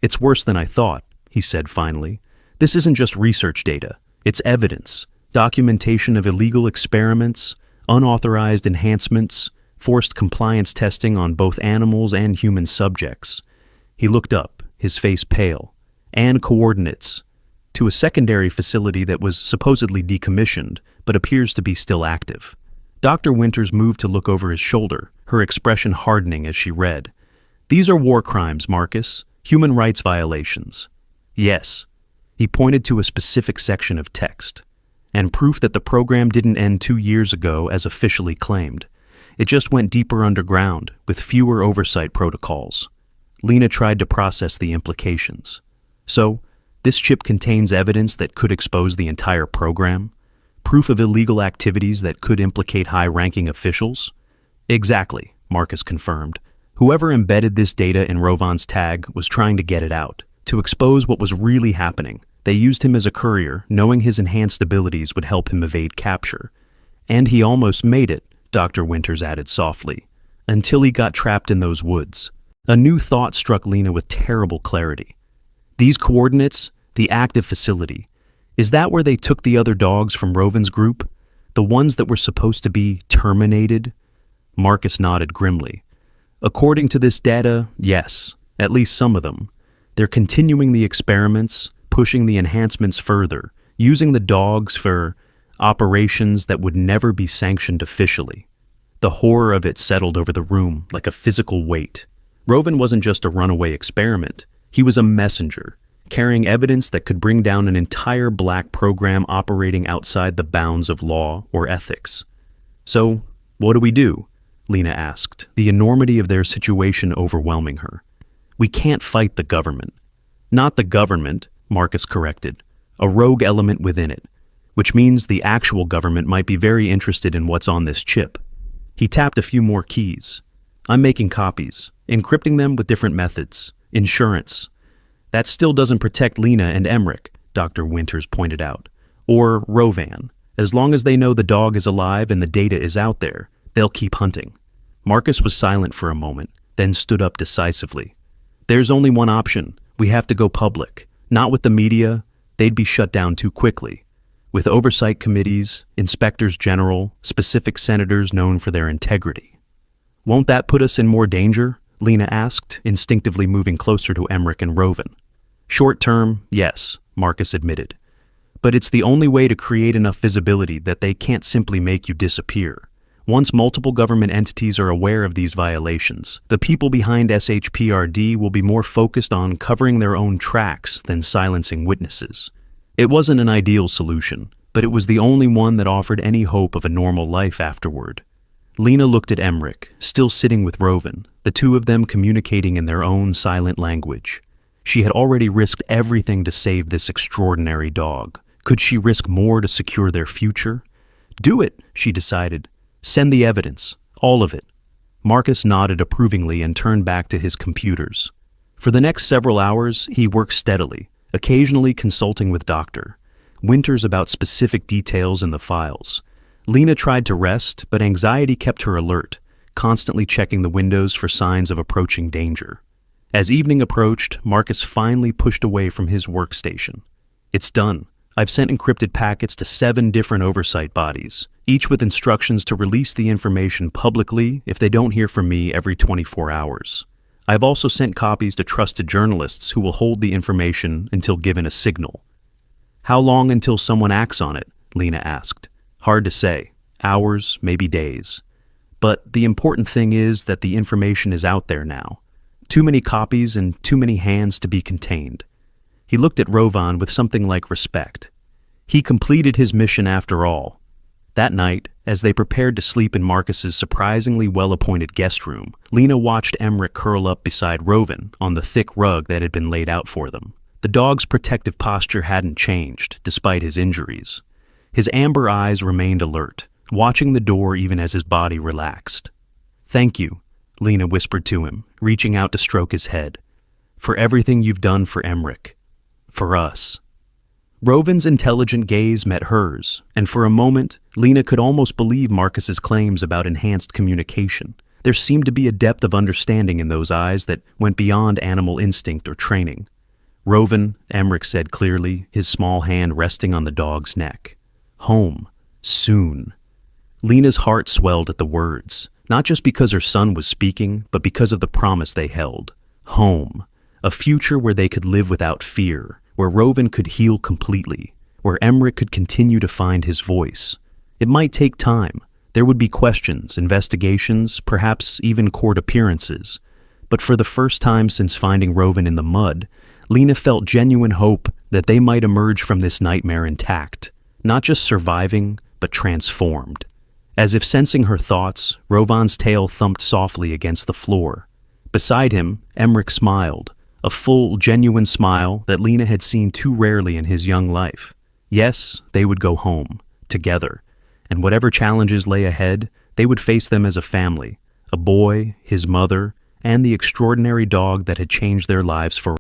"It's worse than I thought," he said finally. "This isn't just research data. It's evidence, documentation of illegal experiments, unauthorized enhancements, forced compliance testing on both animals and human subjects." He looked up, his face pale. "And coordinates to a secondary facility that was supposedly decommissioned, but appears to be still active." Dr. Winters moved to look over his shoulder, her expression hardening as she read. "These are war crimes, Marcus. Human rights violations. Yes. He pointed to a specific section of text. And proof that the program didn't end 2 years ago as officially claimed. It just went deeper underground, with fewer oversight protocols. Lena tried to process the implications. So, this chip contains evidence that could expose the entire program? Proof of illegal activities that could implicate high-ranking officials? Exactly, Marcus confirmed. Whoever embedded this data in Rovan's tag was trying to get it out, to expose what was really happening. They used him as a courier, knowing his enhanced abilities would help him evade capture. And he almost made it, Dr. Winters added softly, until he got trapped in those woods. A new thought struck Lena with terrible clarity. These coordinates, the active facility, is that where they took the other dogs from Rovan's group? The ones that were supposed to be terminated? Marcus nodded grimly. According to this data, yes, at least some of them. They're continuing the experiments, pushing the enhancements further, using the dogs for operations that would never be sanctioned officially. The horror of it settled over the room like a physical weight. Rovan wasn't just a runaway experiment. He was a messenger, carrying evidence that could bring down an entire black program operating outside the bounds of law or ethics. So, what do? Lena asked, the enormity of their situation overwhelming her. We can't fight the government. Not the government, Marcus corrected. A rogue element within it, which means the actual government might be very interested in what's on this chip. He tapped a few more keys. I'm making copies, encrypting them with different methods. Insurance. That still doesn't protect Lena and Emmerich, Dr. Winters pointed out. Or Rovan. As long as they know the dog is alive and the data is out there, they'll keep hunting. Marcus was silent for a moment, then stood up decisively. There's only one option. We have to go public. Not with the media. They'd be shut down too quickly. With oversight committees, inspectors general, specific senators known for their integrity. Won't that put us in more danger? Lena asked, instinctively moving closer to Emmerich and Rovan. Short term, yes, Marcus admitted. But it's the only way to create enough visibility that they can't simply make you disappear. Once multiple government entities are aware of these violations, the people behind SHPRD will be more focused on covering their own tracks than silencing witnesses. It wasn't an ideal solution, but it was the only one that offered any hope of a normal life afterward. Lena looked at Emmerich, still sitting with Rovan, the two of them communicating in their own silent language. She had already risked everything to save this extraordinary dog. Could she risk more to secure their future? Do it, she decided. Send the evidence, all of it. Marcus nodded approvingly and turned back to his computers. For the next several hours, he worked steadily, occasionally consulting with Dr. Winters about specific details in the files. Lena tried to rest, but anxiety kept her alert, constantly checking the windows for signs of approaching danger. As evening approached, Marcus finally pushed away from his workstation. It's done. I've sent encrypted packets to 7 different oversight bodies, each with instructions to release the information publicly if they don't hear from me every 24 hours. I've also sent copies to trusted journalists who will hold the information until given a signal. How long until someone acts on it? Lena asked. Hard to say. Hours, maybe days. But the important thing is that the information is out there now. Too many copies and too many hands to be contained. He looked at Rovan with something like respect. He completed his mission after all. That night, as they prepared to sleep in Marcus's surprisingly well-appointed guest room, Lena watched Emmerich curl up beside Rovan on the thick rug that had been laid out for them. The dog's protective posture hadn't changed, despite his injuries. His amber eyes remained alert, watching the door even as his body relaxed. Thank you, Lena whispered to him, reaching out to stroke his head. For everything you've done for Emmerich. For us. Rovan's intelligent gaze met hers, and for a moment, Lena could almost believe Marcus's claims about enhanced communication. There seemed to be a depth of understanding in those eyes that went beyond animal instinct or training. Rovan, Emmerich said clearly, his small hand resting on the dog's neck. Home. Soon. Lena's heart swelled at the words, not just because her son was speaking, but because of the promise they held. Home. A future where they could live without fear, where Rovan could heal completely, where Emmerich could continue to find his voice. It might take time. There would be questions, investigations, perhaps even court appearances. But for the first time since finding Rovan in the mud, Lena felt genuine hope that they might emerge from this nightmare intact, not just surviving, but transformed. As if sensing her thoughts, Rovan's tail thumped softly against the floor. Beside him, Emmerich smiled, a full, genuine smile that Lena had seen too rarely in his young life. Yes, they would go home, together, and whatever challenges lay ahead, they would face them as a family, a boy, his mother, and the extraordinary dog that had changed their lives forever.